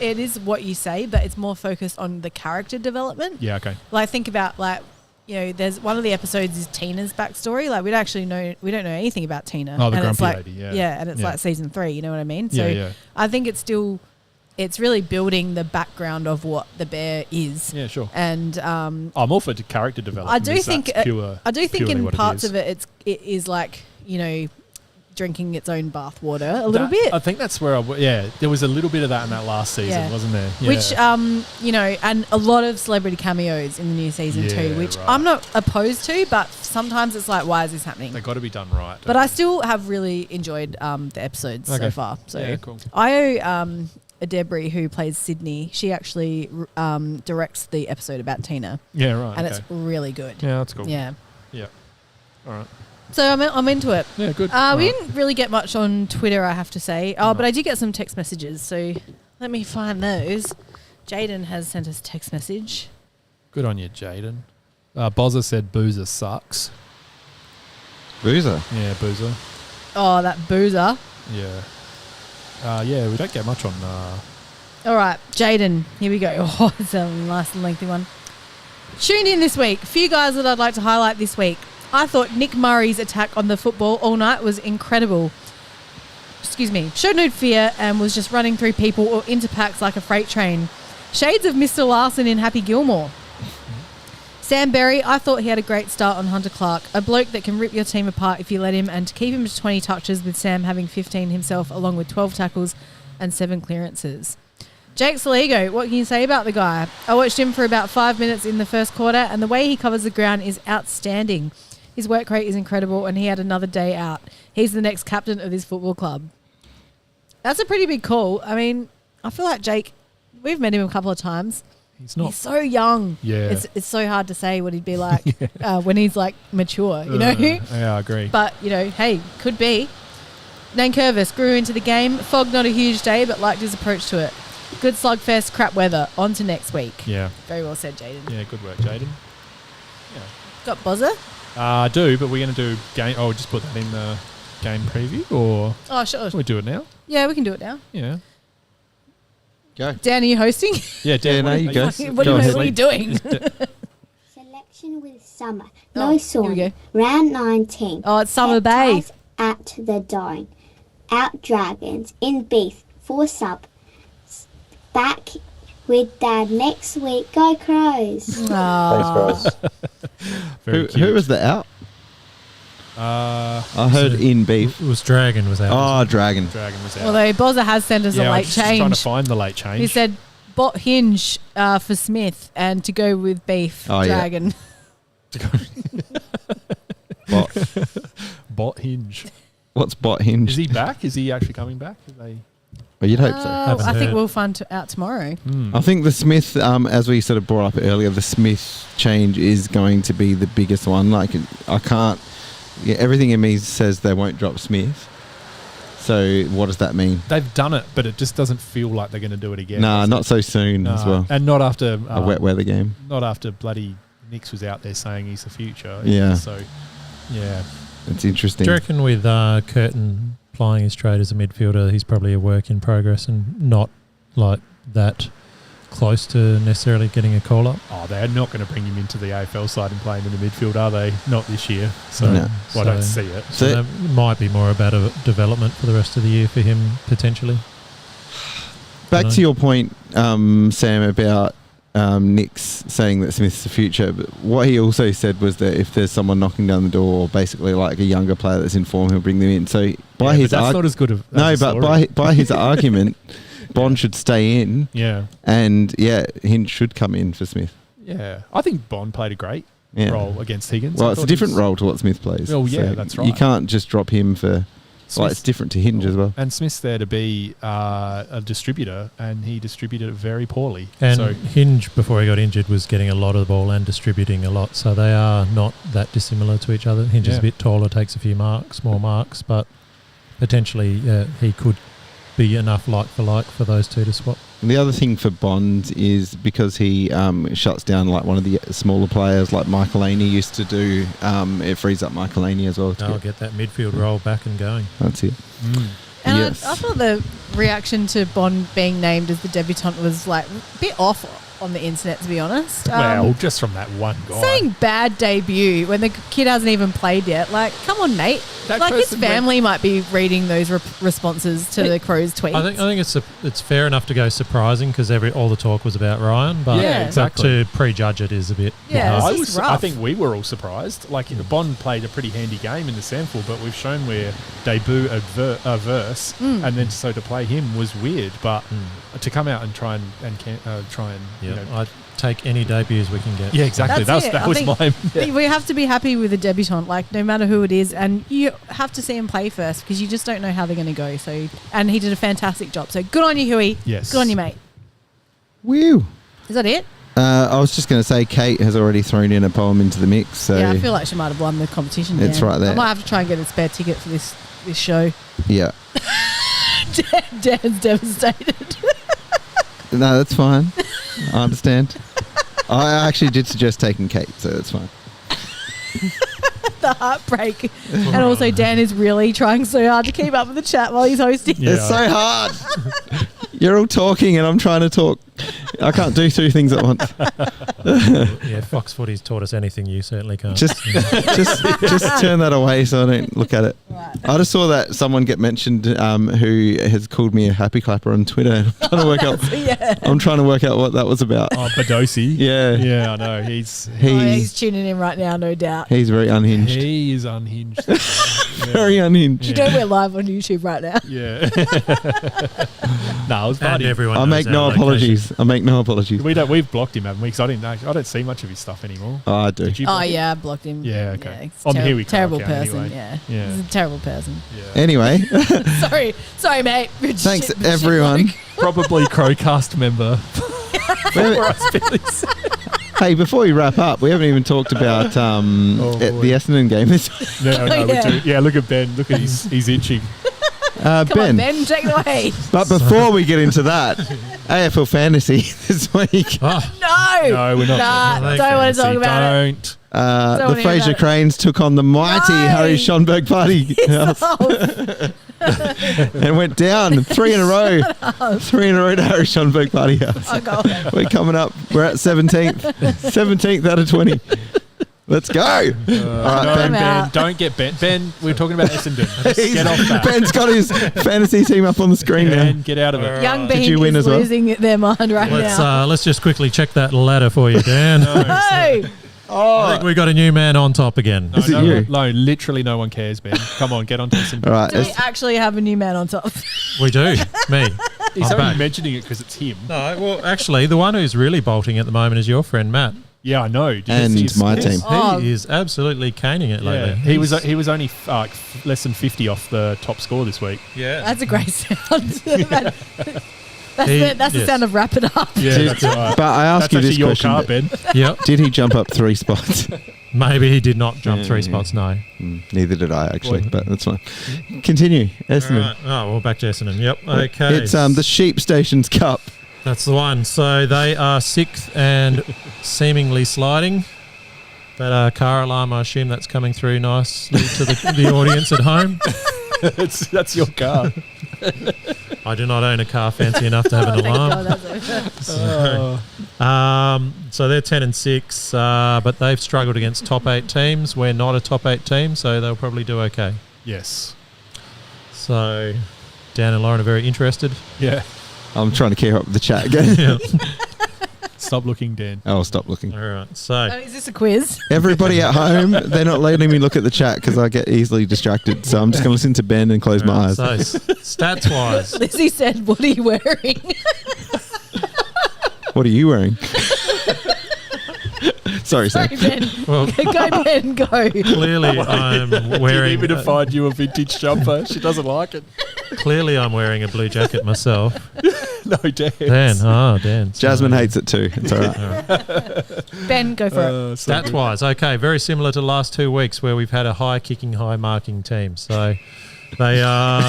It is what you say, but it's more focused on the character development. Yeah. Okay. Like think about there's one of the episodes is Tina's backstory. Like we don't know anything about Tina. Oh, the and grumpy it's like, lady. Yeah. Yeah, and it's like season 3. You know what I mean? So yeah. I think it's still. It's really building the background of what the bear is. Yeah, sure. And I'm all for character development. I do think in parts of it it is like drinking its own bathwater a little bit. I think that's where there was a little bit of that in that last season, wasn't there? Yeah. Which and a lot of celebrity cameos in the new season too, which I'm not opposed to, but sometimes it's like, why is this happening? They got to be done right. But I still have really enjoyed the episodes so far. So yeah, cool. I owe Debris, who plays Sydney, she actually directs the episode about Tina. Yeah, right. And it's really good. Yeah, that's cool. Yeah. Yeah. All right. So I'm into it. Yeah, good. We didn't really get much on Twitter, I have to say. Oh, but I did get some text messages. So let me find those. Jaden has sent us a text message. Good on you, Jaden. Bozza said Bozza sucks. Bozza? Yeah, Bozza. Oh, that Bozza. Yeah. We don't get much on... All right, Jaden, here we go. Oh, it's a nice and lengthy one. Tuned in this week. A few guys that I'd like to highlight this week. I thought Nick Murray's attack on the football all night was incredible. Showed no fear and was just running through people or into packs like a freight train. Shades of Mr. Larson in Happy Gilmore. Sam Berry, I thought he had a great start on Hunter Clark. A bloke that can rip your team apart if you let him, and to keep him to 20 touches with Sam having 15 himself along with 12 tackles and 7 clearances. Jake Saligo, what can you say about the guy? I watched him for about 5 minutes in the first quarter, and the way he covers the ground is outstanding. His work rate is incredible, and he had another day out. He's the next captain of this football club. That's a pretty big call. I mean, I feel like Jake, we've met him a couple of times. He's so young. Yeah. It's so hard to say what he'd be like when he's like mature, you know? Yeah, I agree. But, hey, could be. Nankervis grew into the game. Fog not a huge day, but liked his approach to it. Good slugfest, crap weather. On to next week. Yeah. Very well said, Jaden. Yeah, good work, Jaden. Yeah. Got Bozza? I do, but we're going to do game... Oh, just put that in the game preview, or... Oh, sure. We do it now? Yeah, we can do it now. Yeah. Go. Dan, are you hosting? Yeah, Dan. You go. What are you doing? Selection with Summer. No sauna. Here Round 19. Oh, it's Summer Bay. Ties at the Dome. Out Dragons. In Beef. 4 sub. Back with Dad next week. Go Crows. Thanks, guys. Who was the out? I heard in beef. It was Dragon was out. Oh, Dragon. Dragon was out. Although Bozza has sent us a late I was just change. trying to find the late change. He said bot hinge for Smith and to go with beef, Dragon. Bot hinge. What's bot hinge? Is he back? Is he actually coming back? Well, you'd hope so. I think we'll find out tomorrow. I think the Smith, as we sort of brought up earlier, the Smith change is going to be the biggest one. Like, I can't... Yeah, everything in me says they won't drop Smith. So what does that mean? They've done it, but it just doesn't feel like they're going to do it again. Nah, not so soon as well. And not after... a wet weather game. Not after bloody Nix was out there saying he's the future. Yeah. So, yeah. It's interesting. Do you reckon with Curtin plying his trade as a midfielder, he's probably a work in progress and not like that close to necessarily getting a call-up? Oh, they're not going to bring him into the AFL side and play him in the midfield, are they? Not this year. So, I don't see it. So that might be more about a development for the rest of the year for him, potentially. Back to your point, Sam, about Nick's saying that Smith's the future. But what he also said was that if there's someone knocking down the door, basically like a younger player that's in form, he'll bring them in. So by his that's not as good of by his argument, Bond should stay in. Yeah. And Hinge should come in for Smith. Yeah. I think Bond played a great role against Higgins. Well, it's a different role to what Smith plays. Oh, yeah, so that's right. You can't just drop him for... Well, it's different to Hinge as well. And Smith's there to be a distributor, and he distributed it very poorly. And so Hinge, before he got injured, was getting a lot of the ball and distributing a lot. So they are not that dissimilar to each other. Hinge is a bit taller, takes a few more marks, but potentially he could be enough like for those two to swap. And the other thing for Bond is because he shuts down like one of the smaller players like Michael Laney used to do, it frees up Michael Laney as well. I'll get that midfield role back and going. That's it. And Yes. I thought the reaction to Bond being named as the debutant was like a bit off on the internet, to be honest. well, just from that one guy. Saying bad debut when the kid hasn't even played yet. Like, come on, mate. That like his person family might be reading those responses to the Crows tweets. I think it's fair enough to go surprising because all the talk was about Ryan, but to prejudge it is a bit. Yeah, hard. I think we were all surprised. Like Bond played a pretty handy game in the sample, but we've shown where debut averse, and then so to play him was weird. But to come out and try and I'd take any debuts we can get. Yeah, exactly. That was my. We have to be happy with a debutant, like no matter who it is, and you have to see him play first because you just don't know how they're going to go. So, and he did a fantastic job. So good on you, Huey. Yes. Good on you, mate. Woo. Is that it? I was just going to say Kate has already thrown in a poem into the mix. So Yeah, I feel like she might have won the competition. It's Dan. right there. I might have to try and get a spare ticket for this show. Yeah. Dan's devastated. No, that's fine. I understand. I actually did suggest taking Kate, so that's fine. The heartbreak. And also Dan is really trying so hard to keep up with the chat while he's hosting. Yeah, it's so hard. You're all talking and I'm trying to talk. I can't do two things at once. Fox Footy's taught us anything you certainly can't. Just turn that away so I don't look at it. Right. I just saw that someone get mentioned who has called me a happy clapper on Twitter. I'm trying to work out what that was about. Oh, Badosi. Yeah, I know. He's tuning in right now, no doubt. He's very unhinged. He is unhinged. Very unhinged. You know we're live on YouTube right now. Yeah. No, it was funny. I make no apologies. We've blocked him, haven't we? Because I don't see much of his stuff anymore. Oh, I do. Did you block him? I blocked him. Yeah, okay. Here we terrible person. Anyway. Yeah. He's a terrible person. Yeah. Anyway. Sorry, mate. Thanks, everyone. Probably Crowcast member. Hey, before we wrap up, we haven't even talked about the Essendon game. We do. Yeah, look at Ben. Look at he's itching. Come on, Ben, take it away. But before we get into that, AFL Fantasy this week. No, we're not. Don't want to talk about it. The Fraser Cranes took on the mighty Harry Schonberg Party House and went down 3 in a row. 3 in a row to Harry Schonberg Party House. Oh, God. We're coming up. We're at 17th. 17th out of 20. Let's go. All right, Ben, don't get Ben. Ben, we're talking about Essendon. Get off that. Ben's got his fantasy team up on the screen Ben, now. get out of it. Young Ben is losing their mind right now. Let's just quickly check that ladder for you, Dan. No. I think we got a new man on top again. Is it you? No, literally no one cares, Ben. Come on, get on to Essendon. All right, Do we actually have a new man on top? We do. Me. He's I'm only back. mentioning it because it's him. No, well, actually, the one who's really bolting at the moment is your friend Matt. Yeah, I know. And my team. He is absolutely caning it lately. Yeah. He was only less than 50 off the top score this week. Yeah, that's a great sound. That's the sound of wrap it up. Yeah, that's right. But I ask you this question. Car, Ben. Yep. Did he jump up 3 spots? Maybe he did not jump 3 spots, no. Neither did I, actually, but that's fine. Continue. Essendon. Right. Oh, well, back to Essendon. Yep. Okay. It's the Sheep Stations Cup. That's the one. So they are 6th and seemingly sliding. That car alarm, I assume that's coming through nicely to the audience at home. That's your car. I do not own a car fancy enough to have an alarm. So they're 10 and 6, but they've struggled against top 8 teams. We're not a top 8 team, so they'll probably do okay. Yes. So Dan and Lauren are very interested. Yeah. I'm trying to keep up with the chat again. Yeah. Stop looking, Dan. Oh, stop looking. All right. So Is this a quiz? Everybody at home, they're not letting me look at the chat because I get easily distracted. So I'm just going to listen to Ben and close my eyes. So stats wise, Lizzie said, "What are you wearing?" What are you wearing? Sorry, Sam. Sorry, Ben. Well- Go, Ben, go. clearly I'm wearing. Didn't even find you a vintage jumper. She doesn't like it. Clearly, I'm wearing a blue jacket myself. No, Dan. Dan. Jasmine hates it too. It's all right. Ben, go for it. Stats wise, okay, very similar to the last 2 weeks where we've had a high kicking, high marking team. So they are.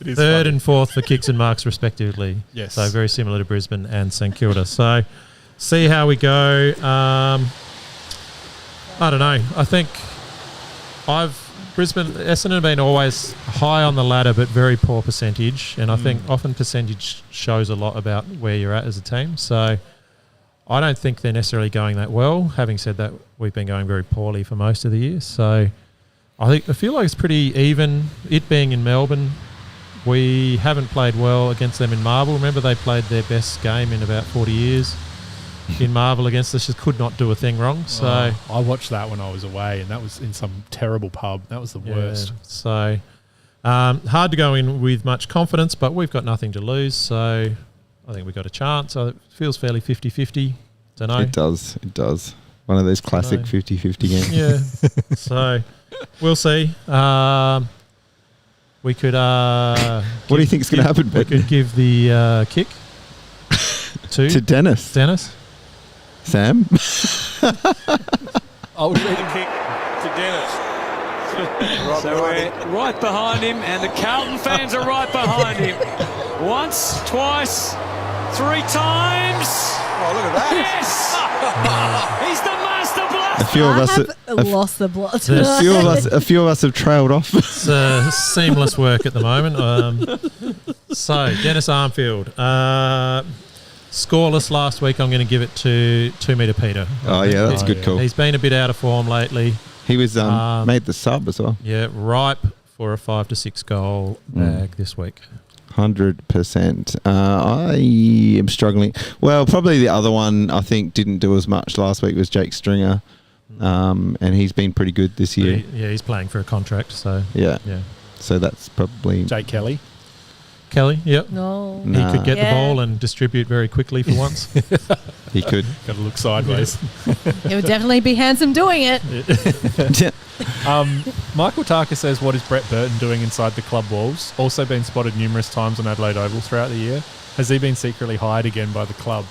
Third and fourth for kicks and marks respectively. Yes. So very similar to Brisbane and St Kilda. So see how we go. I don't know. I think Essendon have been always high on the ladder but very poor percentage. And I think often percentage shows a lot about where you're at as a team. So I don't think they're necessarily going that well. Having said that, we've been going very poorly for most of the year. So I feel like it's pretty even. It being in Melbourne, we haven't played well against them in Marvel. Remember, they played their best game in about 40 years in Marvel against us. Just could not do a thing wrong. So I watched that when I was away, and that was in some terrible pub. That was the worst. So hard to go in with much confidence, but we've got nothing to lose. So I think we've got a chance. So it feels fairly 50-50. Don't know. It does. One of those classic 50-50 games. Yeah. So we'll see. We could. What do you think is going to happen, Ben? We could give the kick to Dennis. Sam? I'll do the kick to Dennis. So we're right behind him, and the Carlton fans are right behind him. Once, twice, 3 times. Oh, look at that. Yes! He's the master blaster. A few of us have lost the plot. A few of us have trailed off. It's seamless work at the moment. So Dennis Armfield, scoreless last week. I'm going to give it to 2 metre Peter. Oh yeah, that's a good call. He's been a bit out of form lately. He was made the sub as well. Yeah, ripe for a 5 to 6 goal bag this week. 100%. I am struggling. Well, probably the other one I think didn't do as much last week was Jake Stringer, and he's been pretty good this year. He's playing for a contract, so yeah. Yeah. So that's probably Jake Kelly. Yep. No. He could get the ball and distribute very quickly for once. He could. Got to look sideways. He would definitely be handsome doing it. Michael Tarker says, what is Brett Burton doing inside the club walls? Also been spotted numerous times on Adelaide Oval throughout the year. Has he been secretly hired again by the club?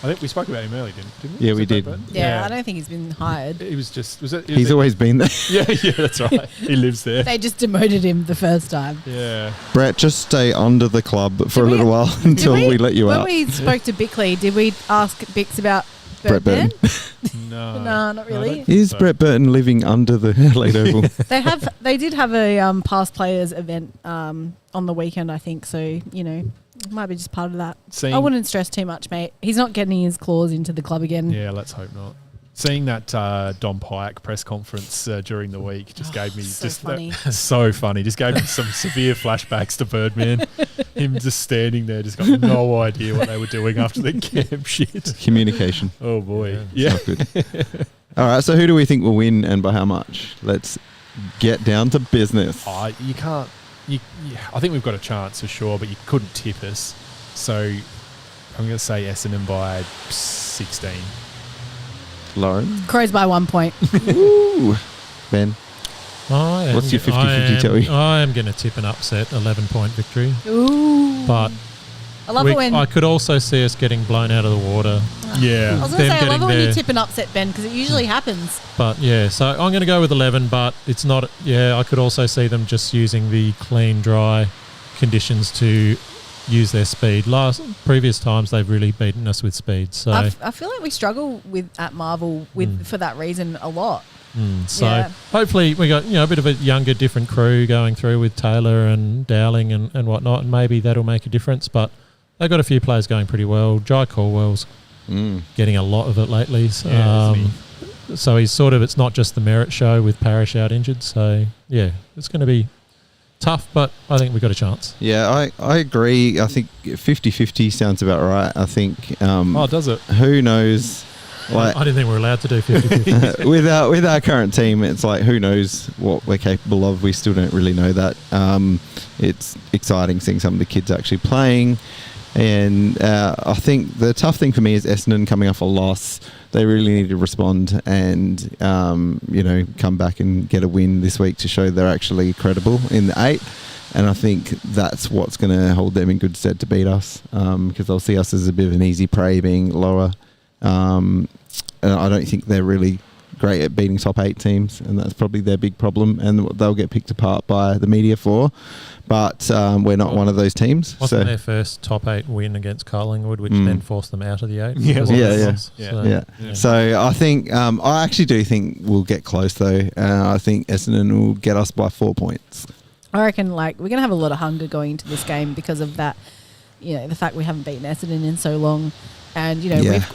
I think we spoke about him earlier, didn't we? Yeah, we did. Yeah, I don't think he's been hired. He was just... He's always been there. Yeah, that's right. He lives there. They just demoted him the first time. Yeah. Brett, just stay under the club for a little while until we let you out. When we spoke to Bickley, did we ask Bix about Brett Burton? No. No, not really. Is Brett Burton living under the Adelaide Oval? They did have a past players event on the weekend, I think. So, it might be just part of that. I wouldn't stress too much, mate. He's not getting his claws into the club again. Yeah, let's hope not. Seeing that Dom Pyatt press conference during the week just gave me funny. So funny. Just gave me some severe flashbacks to Birdman. Him just standing there, just got no idea what they were doing after the camp shit. Communication. Oh boy, yeah. Not good. All right, so who do we think will win and by how much? Let's get down to business. You can't. I think we've got a chance for sure, but you couldn't tip us. So I'm going to say Essendon by 16. Lauren? Crows by 1 point. Ooh. Ben? What's your 50-50 tell you? I am going to tip an upset 11-point victory. Ooh. But I love it when... I could also see us getting blown out of the water. Yeah. I was going to say, I love it when you tip an upset, Ben, because it usually happens. But, yeah, so I'm going to go with 11, but it's not... Yeah, I could also see them just using the clean, dry conditions to use their speed. Previous times, they've really beaten us with speed. So I feel like we struggle at Marvel for that reason a lot. Hopefully we got a bit of a younger, different crew going through with Taylor and Dowling and whatnot, and maybe that'll make a difference. But they've got a few players going pretty well. Jai Caldwell's getting a lot of it lately. So he's it's not just the merit show with Parrish out injured. So yeah, it's going to be tough, but I think we've got a chance. Yeah, I agree. I think 50-50 sounds about right. I think. Does it? Who knows? Like, I didn't think we were allowed to do 50-50. with our current team, it's like, who knows what we're capable of. We still don't really know that. It's exciting seeing some of the kids actually playing. And I think the tough thing for me is Essendon coming off a loss. They really need to respond and, come back and get a win this week to show they're actually credible in the 8. And I think that's what's going to hold them in good stead to beat us, because they'll see us as a bit of an easy prey being lower. I don't think they're really great at beating top 8 teams, and that's probably their big problem, and they'll get picked apart by the media for. But we're not one of those teams. Wasn't their first top 8 win against Collingwood, which then forced them out of the 8? Yeah. So I think I actually do think we'll get close though. I think Essendon will get us by 4 points. I reckon we're going to have a lot of hunger going into this game because of that. The fact we haven't beaten Essendon in so long. And,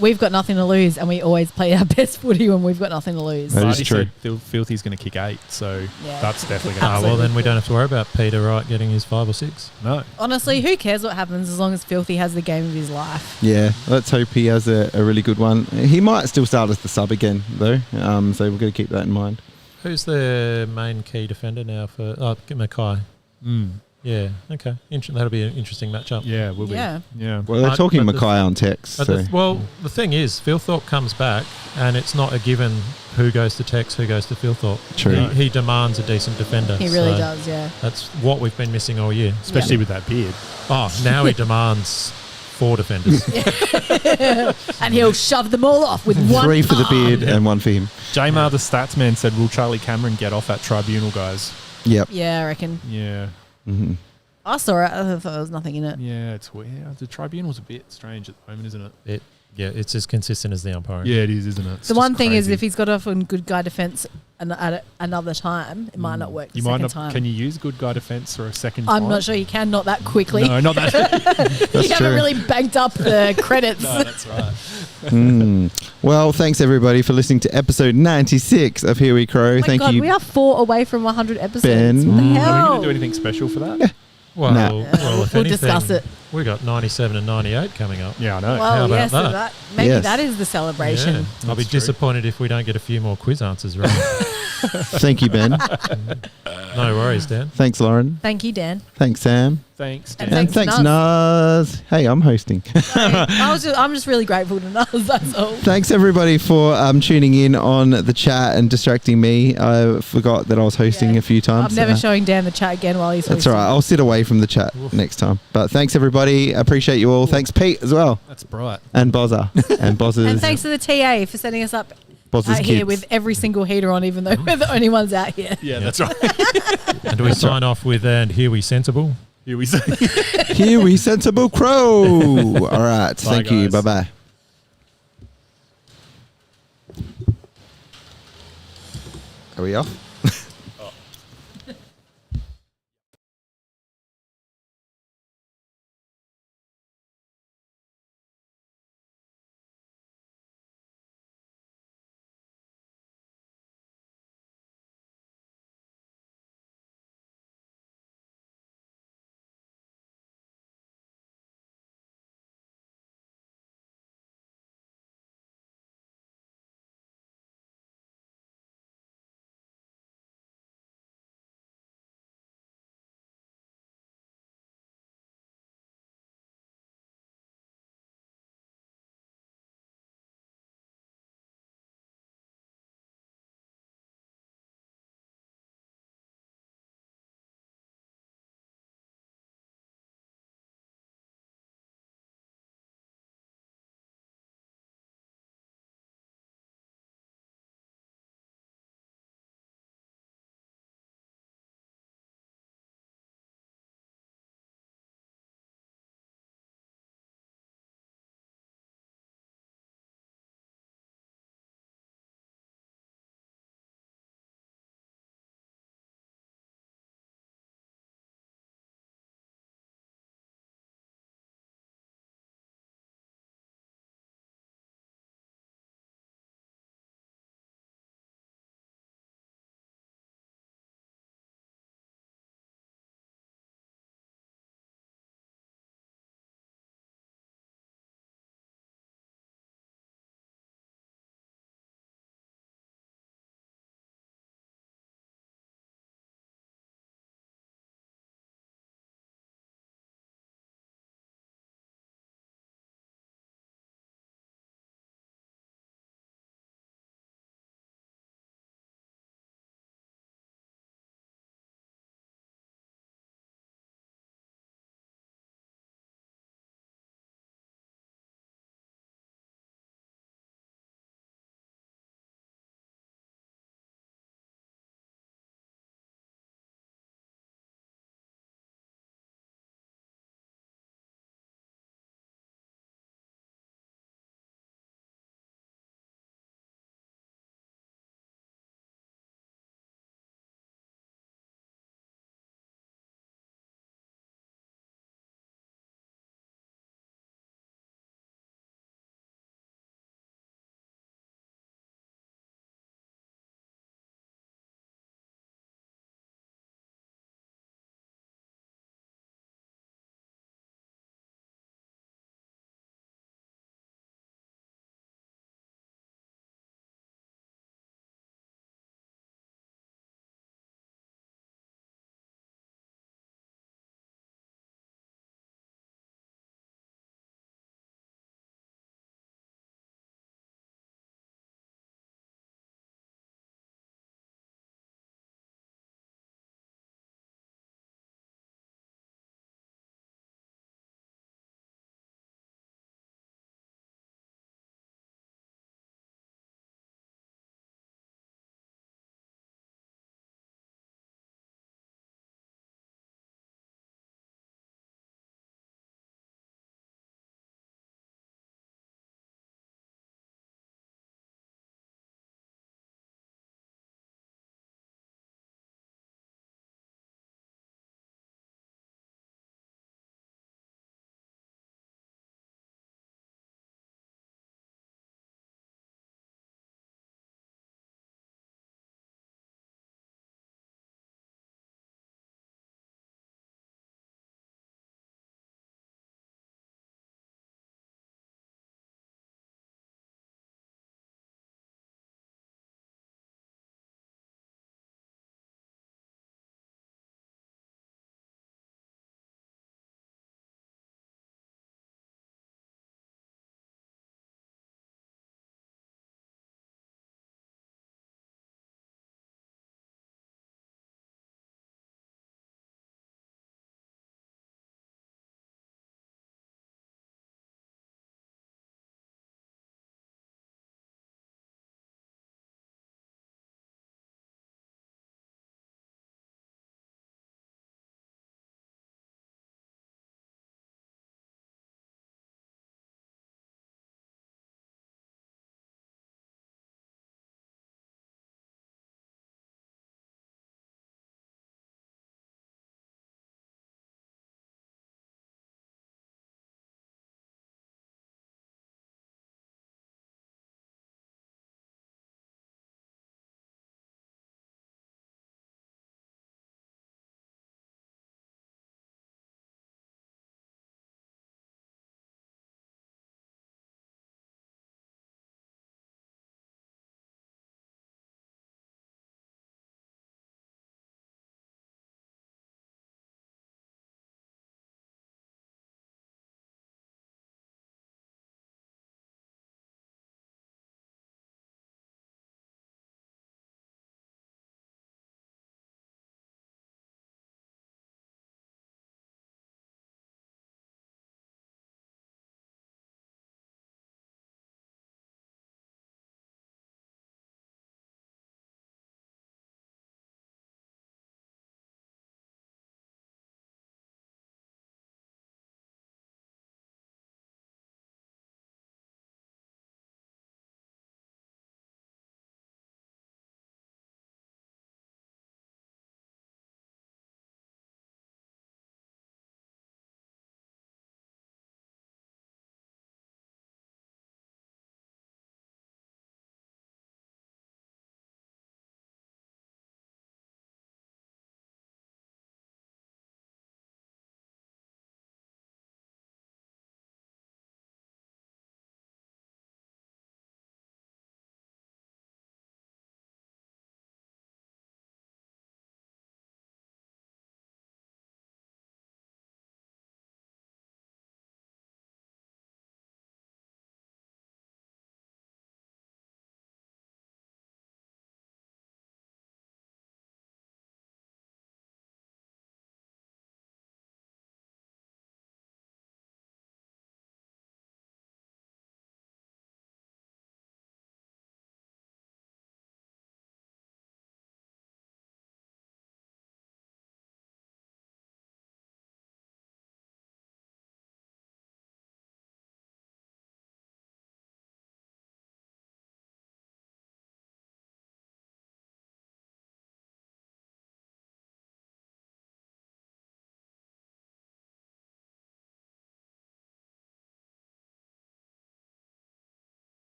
we've got nothing to lose, and we always play our best footy when we've got nothing to lose. That is true. Filthy's going to kick 8, so that's definitely going to happen. Well, then we don't have to worry about Peter Wright getting his 5 or 6. No. Honestly, who cares what happens as long as Filthy has the game of his life? Yeah, let's hope he has a really good one. He might still start as the sub again, though, so we've got to keep that in mind. Who's the main key defender now for Mackay? Yeah, okay. That'll be an interesting matchup. Yeah, will be. Yeah. Well, they're talking Mackay on text. So. The thing is, Filthorpe comes back, and it's not a given who goes to Tex, who goes to Filthorpe. True. He demands a decent defender. He really does, yeah. That's what we've been missing all year. Especially with that beard. Oh, now he demands 4 defenders. And he'll shove them all off with 1 3 for the beard and 1 for him. Jamar, the stats man, said, will Charlie Cameron get off at tribunal, guys? Yep. Yeah, I reckon. Yeah. Mm-hmm. I saw it. I thought there was nothing in it. Yeah, it's weird. The tribunal's a bit strange at the moment, isn't it? It's as consistent as the umpiring. Yeah, it is, isn't it? It's the one thing crazy. is, if he's got off on good guy defence at another time, it might not work the second time. Can you use good guy defence for a second time? I'm not sure you can, not that quickly. No, not that. You haven't really banked up the credits. No, that's right. Well, thanks everybody for listening to episode 96 of Here We Crow. Oh my Thank God, you. we are 4 away from 100 episodes. Ben. What the hell? Are we going to do anything special for that? Yeah. Well, if we'll anything, discuss it. We've got 97 and 98 coming up. Yeah, I know. Well, How about yes, that? Maybe that is the celebration. Yeah. I'll be disappointed if we don't get a few more quiz answers right. Thank you, Ben. No worries, Dan. Thanks, Lauren. Thank you, Dan. Thanks, Sam. Thanks, Dan. And thanks, Nuzz. Hey, I'm hosting. I'm just really grateful to Nuzz, that's all. Thanks, everybody, for tuning in on the chat and distracting me. I forgot that I was hosting a few times. I'm never showing Dan the chat again while he's hosting. That's all right. I'll sit away from the chat next time. But thanks, everybody. Appreciate you all. Thanks, Pete, as well. That's bright. And Bozza. And Bozza's. And thanks to the TA for setting us up Bozza's out here kids. with every single heater on, even though we're the only ones out here. Yeah, that's right. And do we sign off with, and here we sensible? Here we say. Here we sensible crow. All right. Thank you. guys. Bye-bye. Are we off?